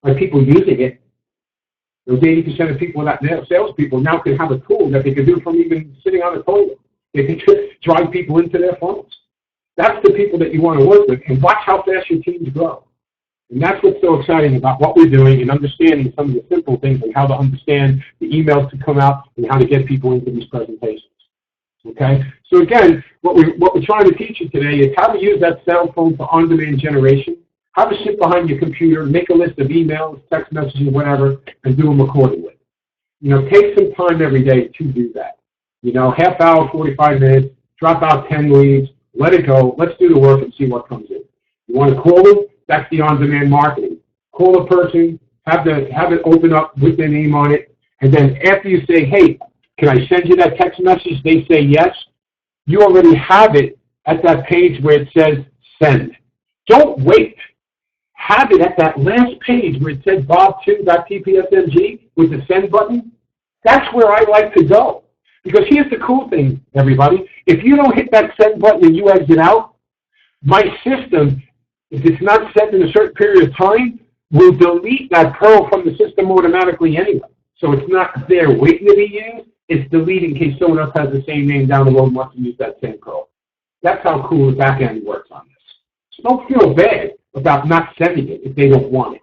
By people using it, those 80% of people that salespeople now can have a tool that they can do from even sitting on a toilet. They can drive people into their funnels. That's the people that you want to work with, and watch how fast your teams grow. And that's what's so exciting about what we're doing and understanding some of the simple things and how to understand the emails to come out and how to get people into these presentations. Okay? So again, what we're trying to teach you today is how to use that cell phone for on-demand generation, how to sit behind your computer, make a list of emails, text messages, whatever, and do them accordingly. You know, take some time every day to do that. You know, half hour, 45 minutes, drop out 10 leads, let it go, let's do the work and see what comes in. You want to call them? That's the on-demand marketing. Call a person, have it open up with their name on it, and then after you say, hey, can I send you that text message? They say yes. You already have it at that page where it says send. Don't wait. Have it at that last page where it says bob2.tpsmg with the send button. That's where I like to go. Because here's the cool thing, everybody. If you don't hit that send button and you exit out, my system, if it's not sent in a certain period of time, will delete that curl from the system automatically anyway. So it's not there waiting to be used. It's deleted in case someone else has the same name down the road and wants to use that same curl. That's how cool the back end works on this. So don't feel bad about not sending it if they don't want it,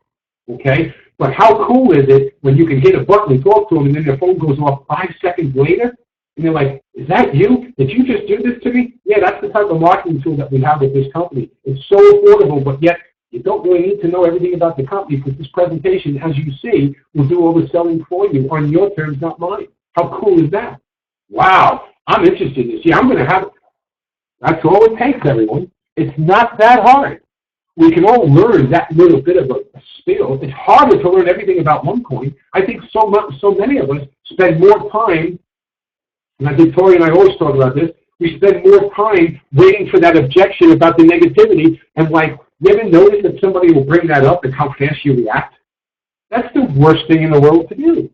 okay? But how cool is it when you can hit a button and talk to them and then their phone goes off 5 seconds later and they're like, is that you? Did you just do this to me? Yeah, that's the type of marketing tool that we have with this company. It's so affordable, but yet you don't really need to know everything about the company because this presentation, as you see, will do all the selling for you on your terms, not mine. How cool is that? Wow, I'm interested in this. Yeah, I'm going to have it. That's all it takes, everyone. It's not that hard. We can all learn that little bit of a skill. It's harder to learn everything about OneCoin. I think so many of us spend more time, and I think Tory and I always talk about this, we spend more time waiting for that objection about the negativity, and like, you ever notice that somebody will bring that up and how fast you react? That's the worst thing in the world to do.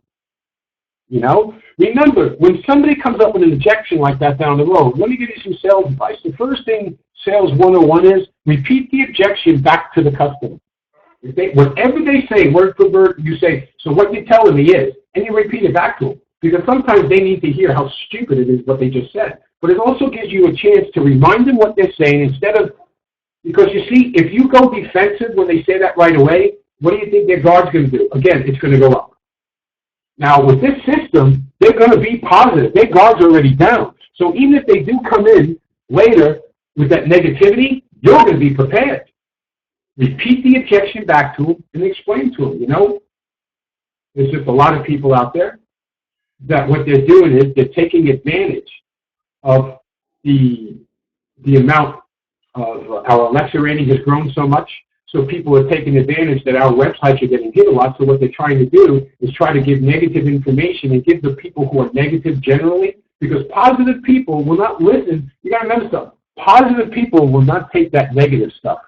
You know? Remember, when somebody comes up with an objection like that down the road, let me give you some sales advice. The first thing Sales 101 is, repeat the objection back to the customer. Whatever they say, word for word, you say, so what you're telling me is, and you repeat it back to them. Because sometimes they need to hear how stupid it is what they just said. But it also gives you a chance to remind them what they're saying instead of, because you see, if you go defensive when they say that right away, what do you think their guard's going to do? Again, it's going to go up. Now, with this system, they're going to be positive. Their guard's already down. So even if they do come in later with that negativity, you're going to be prepared. Repeat the objection back to them and explain to them, you know. There's just a lot of people out there that what they're doing is they're taking advantage of the amount of our Alexa rating has grown so much. So people are taking advantage that our websites are getting hit a lot. So what they're trying to do is try to give negative information and give the people who are negative generally, because positive people will not listen. You got to remember something. Positive people will not take that negative stuff.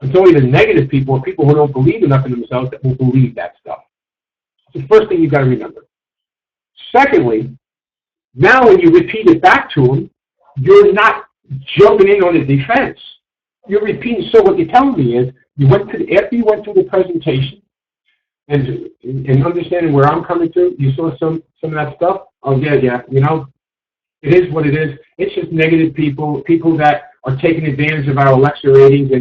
It's only the negative people or people who don't believe enough in themselves that will believe that stuff. It's the first thing you've got to remember. Secondly, now when you repeat it back to them, you're not jumping in on the defense. You're repeating. So what you're telling me is, after you went through the presentation, and understanding where I'm coming to, you saw some of that stuff. Oh yeah, you know, it is what it is. It's just negative people that are taking advantage of our Alexa ratings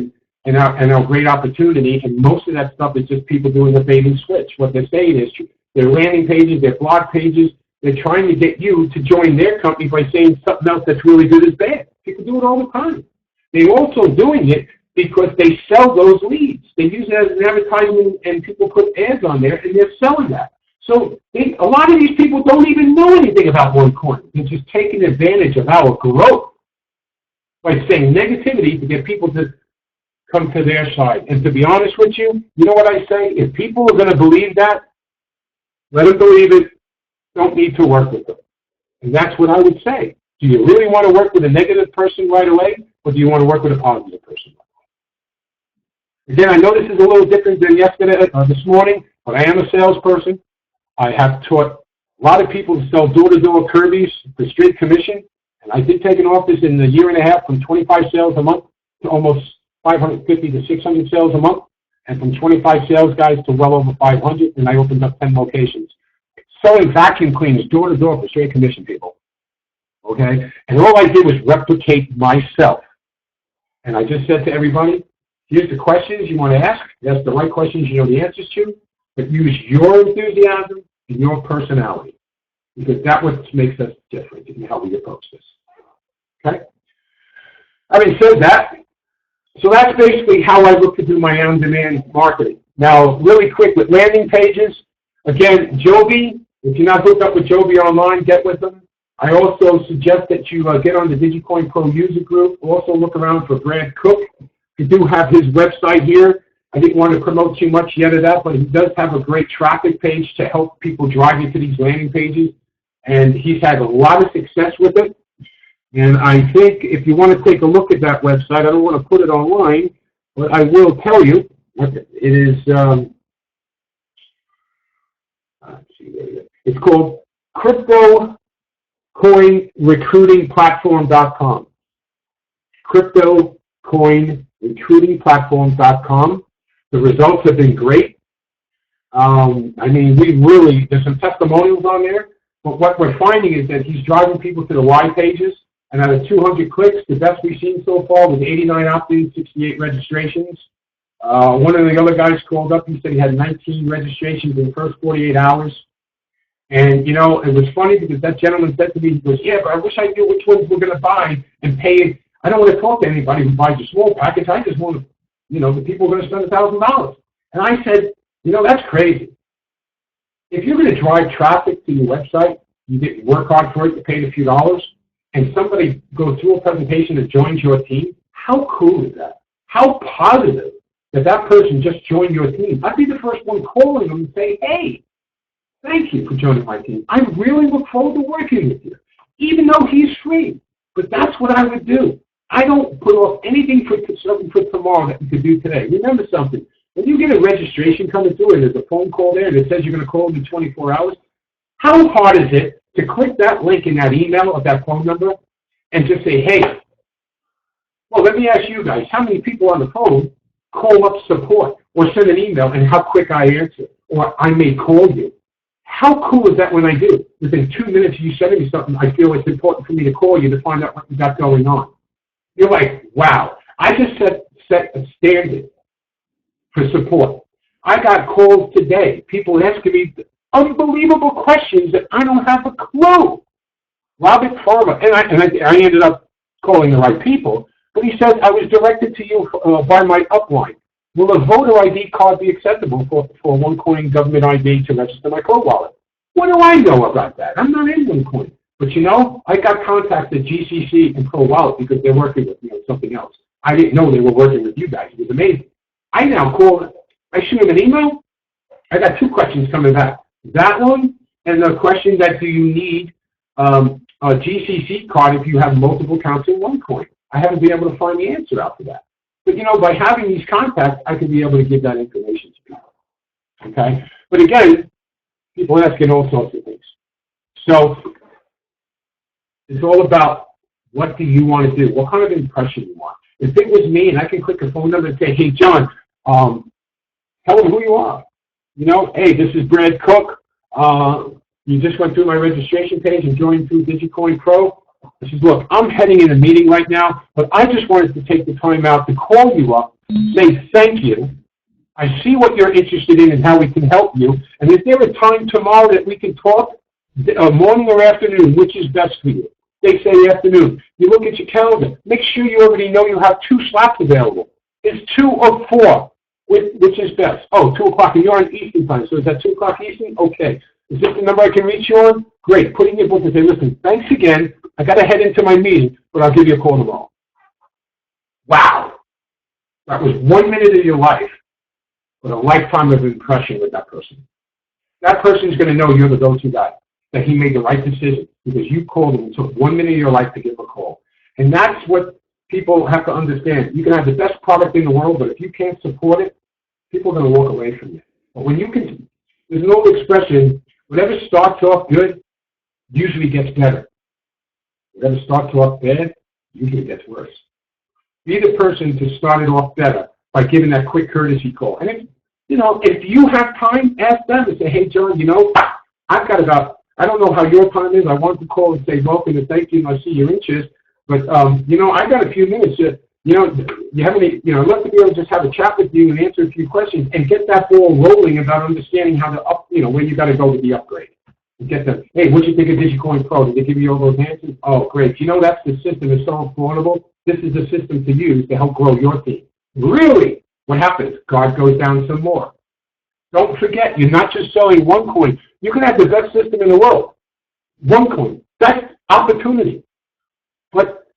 and our great opportunity. And most of that stuff is just people doing a bait and switch. What they're saying is their landing pages, their blog pages, they're trying to get you to join their company by saying something else that's really good is bad. People do it all the time. They're also doing it because they sell those leads. They use it as an advertisement, and people put ads on there, and they're selling that. So a lot of these people don't even know anything about OneCoin. They're just taking advantage of our growth by saying negativity to get people to come to their side. And to be honest with you, you know what I say? If people are going to believe that, let them believe it. Don't need to work with them. And that's what I would say. Do you really want to work with a negative person right away, or do you want to work with a positive person? Again, I know this is a little different than this morning, but I am a salesperson. I have taught a lot of people to sell door-to-door Kirby's for straight commission, and I did take an office in a year and a half from 25 sales a month to almost 550 to 600 sales a month, and from 25 sales guys to well over 500, and I opened up 10 locations. Selling vacuum cleaners door-to-door for straight commission, people. Okay? And all I did was replicate myself. And I just said to everybody, here's the questions you want to ask. Ask the right questions you know the answers to, but use your enthusiasm and your personality, because that's what makes us different in how we approach this. Okay? Having said that, so that's basically how I look to do my on-demand marketing. Now, really quick with landing pages, again, Joby, if you're not hooked up with Joby online, get with them. I also suggest that you get on the Digicoin Pro user group. Also look around for Brad Cook. You do have his website here. I didn't want to promote too much yet of that, but he does have a great traffic page to help people drive you to these landing pages. And he's had a lot of success with it. And I think if you want to take a look at that website, I don't want to put it online, but I will tell you, it is, it's called CryptoCoinRecruitingPlatform.com. CryptoCoinRecruitingPlatform.com. The results have been great. I mean, there's some testimonials on there, but what we're finding is that he's driving people to the Y pages, and out of 200 clicks, the best we've seen so far was 89 opt-ins, 68 registrations. One of the other guys called up, he said he had 19 registrations in the first 48 hours. And, you know, it was funny because that gentleman said to me, he goes, yeah, but I wish I knew which ones we're going to buy and pay it. I don't want to talk to anybody who buys a small package. I just want to, you know, the people are going to spend $1,000. And I said, you know, that's crazy. If you're going to drive traffic to your website, you work hard for it, you paid a few dollars, and somebody goes through a presentation and joins your team, how cool is that? How positive that that person just joined your team. I'd be the first one calling them and say, hey, thank you for joining my team. I really look forward to working with you, even though he's free. But that's what I would do. I don't put off anything for tomorrow that we could do today. Remember something. When you get a registration coming through and there's a phone call there that says you're going to call in 24 hours, how hard is it to click that link in that email of that phone number and just say, hey, well, let me ask you guys, how many people on the phone call up support or send an email and how quick I answer, or I may call you? How cool is that when I do? Within 2 minutes of you sending me something, I feel it's important for me to call you to find out what you got going on. You're like, wow, I just set a standard for support. I got calls today, people asking me unbelievable questions that I don't have a clue. Robert Farmer, and I ended up calling the right people, but he said, I was directed to you by my upline. Will a voter ID card be acceptable for OneCoin government ID to register my Pro wallet? What do I know about that? I'm not in OneCoin. But you know, I got contacted GCC and Pro Wallet because they're working with me on something else. I didn't know they were working with you guys. It was amazing. I now call, I shoot them an email. I got 2 questions coming back. That one and the question that do you need a GCC card if you have multiple accounts in OneCoin? I haven't been able to find the answer out to that. But, you know, by having these contacts, I can be able to give that information to people. Okay? But again, people asking all sorts of things. So it's all about what do you want to do? What kind of impression you want? If it was me and I can click a phone number and say, hey, John, tell them who you are. You know, hey, this is Brad Cook. You just went through my registration page and joined through Digicoin Pro. I said, look, I'm heading in a meeting right now, but I just wanted to take the time out to call you up, say thank you. I see what you're interested in and how we can help you. And is there a time tomorrow that we can talk, morning or afternoon, which is best for you? They say afternoon. You look at your calendar. Make sure you already know you have 2 slots available. It's 2 or 4, which is best? Oh, 2 o'clock, and you're on Eastern time. So is that 2 o'clock Eastern? Okay. Is this the number I can reach you on? Great. Put in your book and say, listen, thanks again. I got to head into my meeting, but I'll give you a call tomorrow. Wow. That was 1 minute of your life, but a lifetime of impression with that person. That person is going to know you're the go-to guy, that he made the right decision. because you called them and took 1 minute of your life to give a call. And that's what people have to understand. You can have the best product in the world, but if you can't support it, people are going to walk away from you. But when you can, there's an old expression, whatever starts off good usually gets better. Whatever starts off bad usually gets worse. Be the person to start it off better by giving that quick courtesy call. And if you have time, ask them and say, hey, John, I've got about, I don't know how your time is. I want to call and say welcome and thank you, and I see your interest. But, I got a few minutes. You have any, I'd love to be able to just have a chat with you and answer a few questions and get that ball rolling about understanding how to where you got to go with the upgrade. And get them, hey, what do you think of DigiCoin Pro? Did they give you all those answers? Oh, great. That's the system is so affordable. This is the system to use to help grow your team. Really? What happens? Guard goes down some more. Don't forget, you're not just selling one coin. You can have the best system in the world. One coin. That's opportunity. But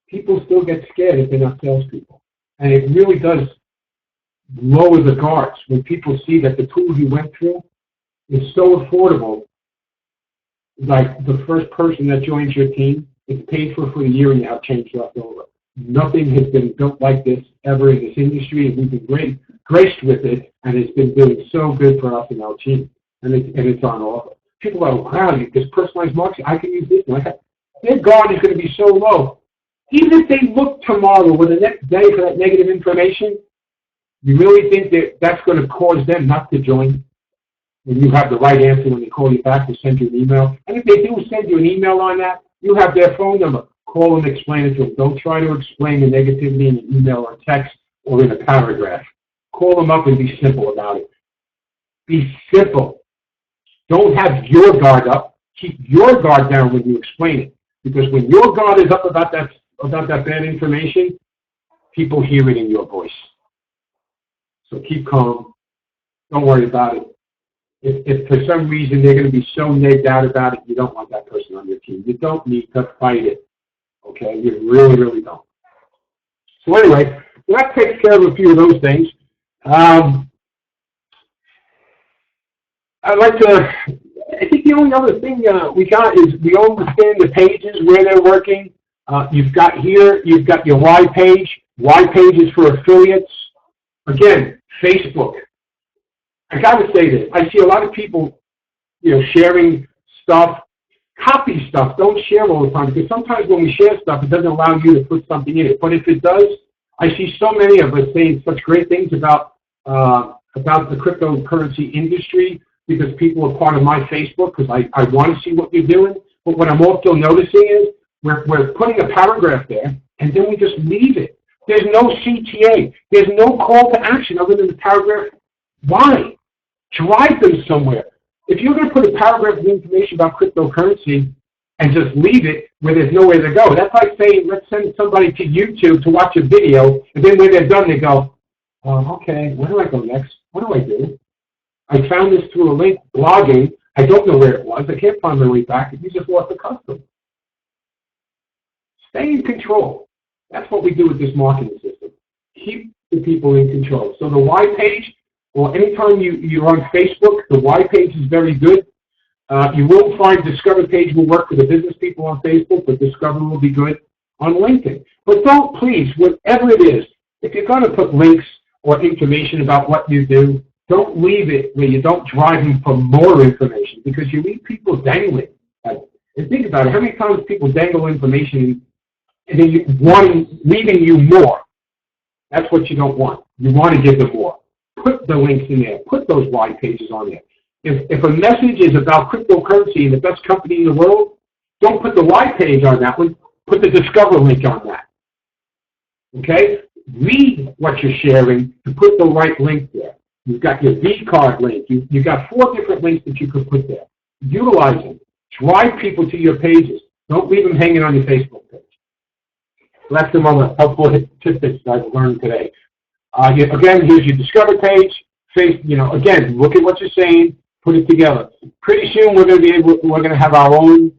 people still get scared if they're not salespeople. And it really does lower the guards when people see that the tool you went through is so affordable. Like the first person that joins your team, it's paid for the year and you have change left over. Nothing has been built like this ever in this industry, and we've been graced with it, and it's been doing so good for us and our team. And it's on offer. People go, wow, this personalized marketing, I can use this. Their guard is going to be so low. Even if they look tomorrow or the next day for that negative information, you really think that that's going to cause them not to join? When you have the right answer when they call you back to send you an email. And if they do send you an email on that, you have their phone number. Call them, explain it to them. Don't try to explain the negativity in an email or text or in a paragraph. Call them up and be simple about it. Be simple. Don't have your guard up. Keep your guard down when you explain it. Because when your guard is up about that bad information, people hear it in your voice. So keep calm. Don't worry about it. If for some reason they're going to be so nagged out about it, you don't want that person on your team. You don't need to fight it. Okay? You really, really don't. So anyway, that takes care of a few of those things. I think the only other thing we got is we understand the pages, where they're working. You've got your Y page. Y page is for affiliates. Again, Facebook. I got to say this. I see a lot of people, sharing stuff. Copy stuff. Don't share all the time, because sometimes when we share stuff, it doesn't allow you to put something in it. But if it does, I see so many of us saying such great things about the cryptocurrency industry, because people are part of my Facebook, because I want to see what you're doing. But what I'm also noticing is we're putting a paragraph there, and then we just leave it. There's no CTA. There's no call to action other than the paragraph. Why? Drive them somewhere. If you're going to put a paragraph of information about cryptocurrency and just leave it where there's nowhere to go, that's like saying, let's send somebody to YouTube to watch a video, and then when they're done, they go, okay, where do I go next? What do I do? I found this through a link, blogging. I don't know where it was. I can't find my way back. You just lost the customer. Stay in control. That's what we do with this marketing system. Keep the people in control. So the Y page, or anytime you're on Facebook, the Y page is very good. You will find Discover page will work for the business people on Facebook, but Discover will be good on LinkedIn. But don't, please, whatever it is, if you're going to put links or information about what you do, don't leave it where you don't drive them for more information, because you leave people dangling. And think about it, how many times people dangle information and then leaving you more? That's what you don't want. You want to give them more. Put the links in there. Put those Y pages on there. If a message is about cryptocurrency and the best company in the world, don't put the Y page on that one. Put the Discover link on that. Okay? Read what you're sharing to put the right link there. You've got your V-card link. You've got 4 different links that you could put there. Utilize them. Drive people to your pages. Don't leave them hanging on your Facebook page. So that's some other helpful statistics I've learned today. Again, here's your Discover page. Again, look at what you're saying. Put it together. Pretty soon we're going to have our own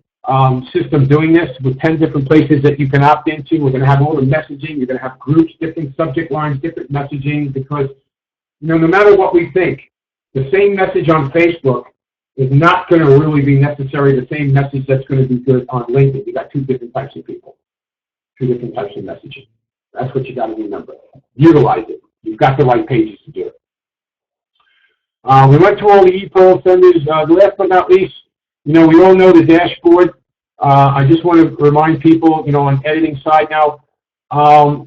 system doing this with 10 different places that you can opt into. We're going to have all the messaging. You're going to have groups, different subject lines, different messaging, because no matter what we think, the same message on Facebook is not going to really be necessarily the same message that's going to be good on LinkedIn. You got two different types of people, two different types of messaging. That's what you got to remember. Utilize it. You've got the right pages to do it. We went through all the e-poll senders. Last but not least, we all know the dashboard. I just want to remind people, on editing side now,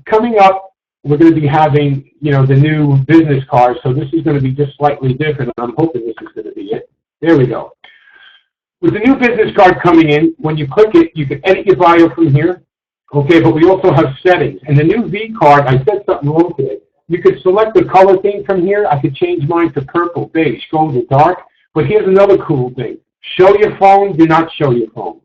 coming up, we're going to be having, the new business card. So this is going to be just slightly different. I'm hoping this is going to be it. There we go. With the new business card coming in, when you click it, you can edit your bio from here. Okay, but we also have settings. And the new V card, I said something wrong today. You could select the color theme from here. I could change mine to purple, beige, gold, or dark. But here's another cool thing. Show your phone, do not show your phone.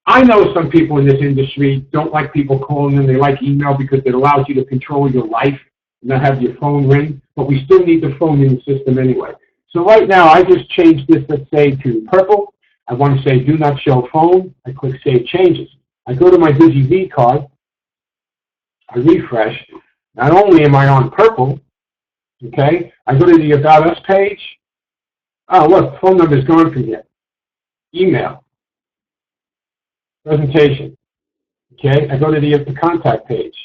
I know some people in this industry don't like people calling them. They like email because it allows you to control your life and not have your phone ring. But we still need the phone in the system anyway. So right now, I just changed this, let's say, to purple. I want to say do not show phone. I click Save Changes. I go to my DigiV card. I refresh. Not only am I on purple, okay, I go to the About Us page. Oh, look, phone number is gone from here. Email. Presentation. Okay, I go to the contact page.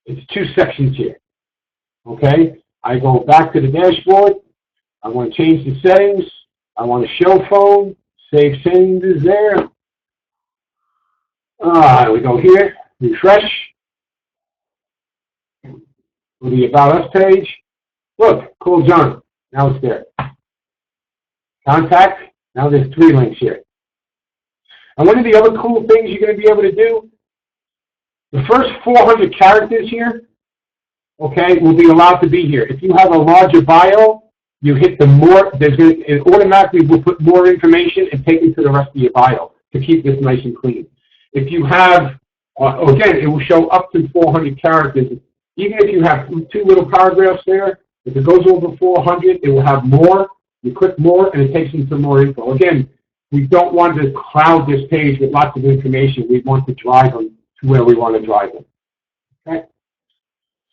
It's two sections here. Okay, I go back to the dashboard. I want to change the settings. I want to show phone. Save changes there. We go here. Refresh. Go to the About Us page. Look, call John. Now it's there. Contact. Now there's 3 links here. And one of the other cool things you're going to be able to do, the first 400 characters here, okay, will be allowed to be here. If you have a larger bio, you hit the more, it automatically will put more information and take it to the rest of your bio to keep this nice and clean. If you have, again, it will show up to 400 characters. Even if you have 2 little paragraphs there, if it goes over 400, it will have more. You click more, and it takes you to more info. Again, we don't want to crowd this page with lots of information. We want to drive them to where we want to drive them. Okay?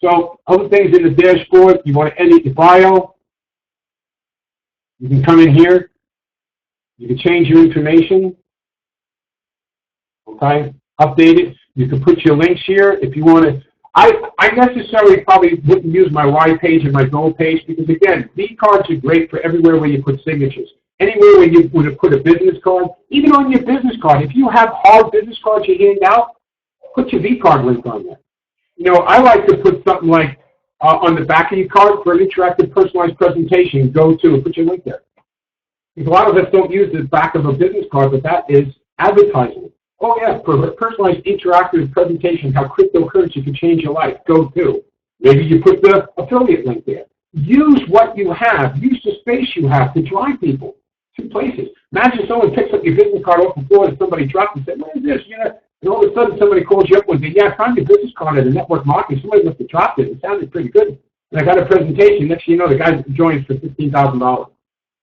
So other things in the dashboard, you want to edit your bio. You can come in here. You can change your information. Okay? Update it. You can put your links here if you want to. I necessarily probably wouldn't use my Y page and my Gold page because, again, V cards are great for everywhere where you put signatures. Anywhere where you would put a business card, even on your business card. If you have hard business cards you hand out, put your V card link on there. I like to put something like on the back of your card for an interactive personalized presentation, go to and put your link there. Because a lot of us don't use the back of a business card, but that is advertising. Oh yeah, for a personalized interactive presentation, how cryptocurrency can change your life, go to. Maybe you put the affiliate link there. Use what you have. Use the space you have to drive people to places. Imagine someone picks up your business card off the floor and somebody dropped and said, what is this? And all of a sudden somebody calls you up and says, yeah, I found your business card at a network marketing. Somebody must have dropped it. It sounded pretty good. And I got a presentation. Next thing you know, the guy joins for $15,000.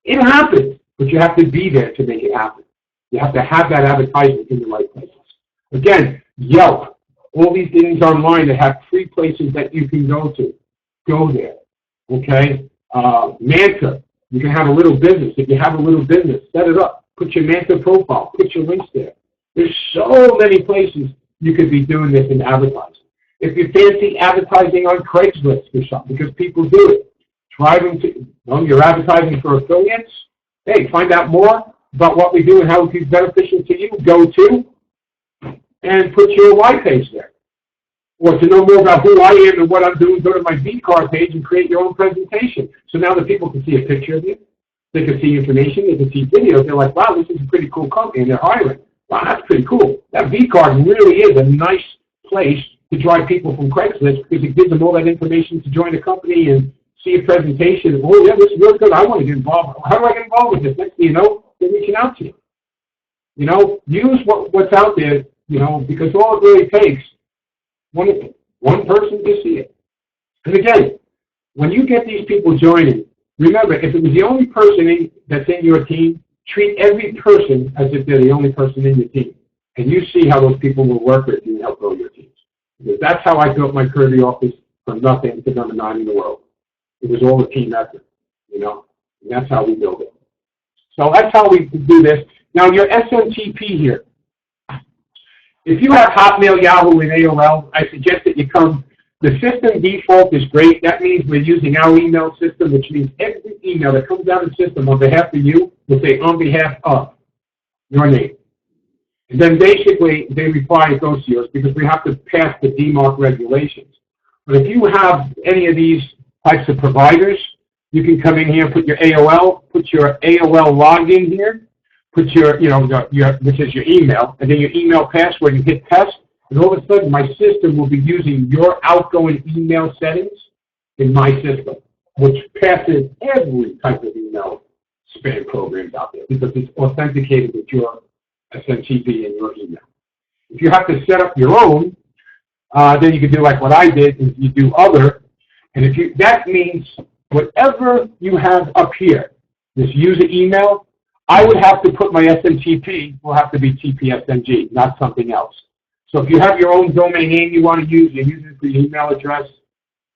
It happens, but you have to be there to make it happen. You have to have that advertisement in the right places. Again, Yelp, all these things online that have free places that you can go to. Go there, okay? Manta, you can have a little business. If you have a little business, set it up. Put your Manta profile. Put your links there. There's so many places you could be doing this in advertising. If you fancy advertising on Craigslist or something, because people do it, drive them to, you're advertising for affiliates. Hey, find out more about what we do and how it can be beneficial to you, go to and put your Y page there. Or to know more about who I am and what I'm doing, go to my V card page and create your own presentation. So now the people can see a picture of you. They can see information. They can see videos. They're like, wow, this is a pretty cool company, and they're hiring. Wow, that's pretty cool. That V card really is a nice place to drive people from Craigslist because it gives them all that information to join the company and see a presentation. Oh, yeah, this is really good. I want to get involved. How do I get involved with this? Next thing you know, they're reaching out to you. Use what's out there, because all it really takes, one person to see it. And again, when you get these people joining, remember, if it was the only person that's in your team, treat every person as if they're the only person in your team. And you see how those people will work with you and help grow your teams. Because that's how I built my Kirby office from nothing to number 9 in the world. It was all a team effort, and that's how we build it. So that's how we do this. Now, your SMTP here. If you have Hotmail, Yahoo, and AOL, I suggest that you come. The system default is great. That means we're using our email system, which means every email that comes out of the system on behalf of you will say on behalf of your name. And then basically they reply, it goes to yours because we have to pass the DMARC regulations. But if you have any of these types of providers, you can come in here and put your AOL, put your AOL login here, put your, which is your email, and then your email password, and hit test, and all of a sudden my system will be using your outgoing email settings in my system, which passes every type of email spam programs out there because it's authenticated with your SMTP in your email. If you have to set up your own, then you can do like what I did, is you do other, and that means whatever you have up here, this user email, I would have to put my SMTP, will have to be TPSNG, not something else. So if you have your own domain name you want to use, you use it for your email address,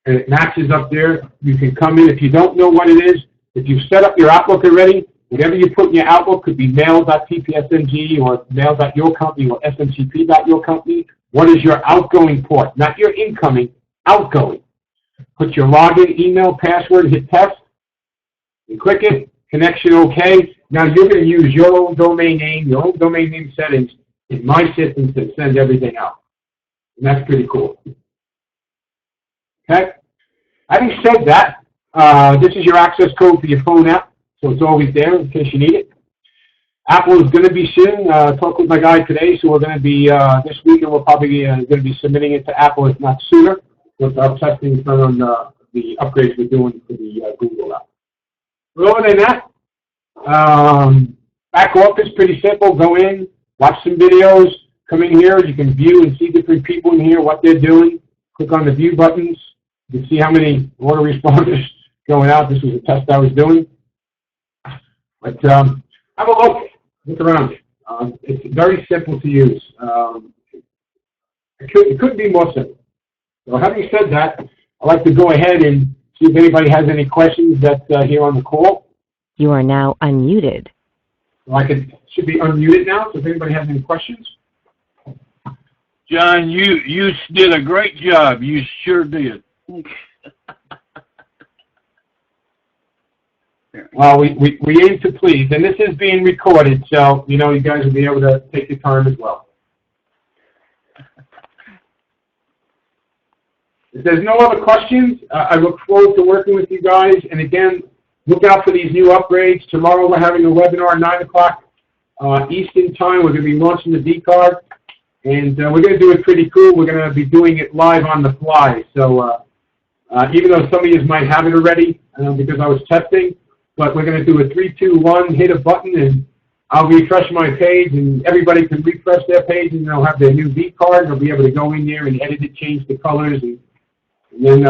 and it matches up there, you can come in. If you don't know what it is, if you've set up your Outlook already, whatever you put in your Outlook could be mail.tpsng or mail.yourcompany or smtp.yourcompany. What is your outgoing port? Not your incoming, outgoing. Put your login, email, password, hit test, and click it, connection okay. Now you're going to use your own domain name, your own domain name settings in my system to send everything out. And that's pretty cool. Okay? Having said that, this is your access code for your phone app, so it's always there in case you need it. Apple is going to be soon. Talked with my guy today, so we're going to be, this weekend we're probably going to be submitting it to Apple, if not sooner, with our testing done on the upgrades we're doing for the Google app. But other than that, back office, pretty simple. Go in, watch some videos, come in here. You can view and see different people in here, what they're doing. Click on the view buttons. You can see how many autoresponders going out. This was a test I was doing. But have a look. Look around. It's very simple to use. It could be more simple. So having said that, I'd like to go ahead and see if anybody has any questions that's here on the call. You are now unmuted. So should be unmuted now, so if anybody has any questions. John, you did a great job. You sure did. Well, we aim to please, and this is being recorded, so you guys will be able to take your time as well. If there's no other questions, I look forward to working with you guys. And again, look out for these new upgrades. Tomorrow we're having a webinar at 9 o'clock Eastern Time. We're going to be launching the D card, and we're going to do it pretty cool. We're going to be doing it live on the fly. So even though some of you might have it already because I was testing, but we're going to do a 3, 2, 1, hit a button, and I'll refresh my page, and everybody can refresh their page, and they'll have their new V card. They'll be able to go in there and edit it, change the colors, and then,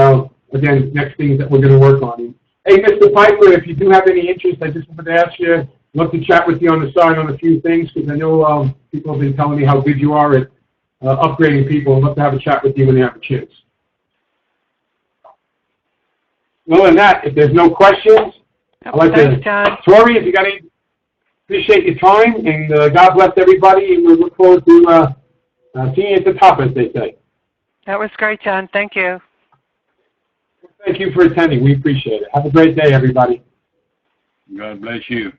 again, next things that we're going to work on. Hey, Mr. Piper, if you do have any interest, I just wanted to ask you, I'd love to chat with you on the side on a few things, because I know people have been telling me how good you are at upgrading people. I'd love to have a chat with you when you have a chance. Other than that, if there's no questions, I'd like to, Tory, if you got any, appreciate your time, and God bless everybody, and we look forward to seeing you at the top, as they say. That was great, John. Thank you. Thank you for attending. We appreciate it. Have a great day, everybody. God bless you.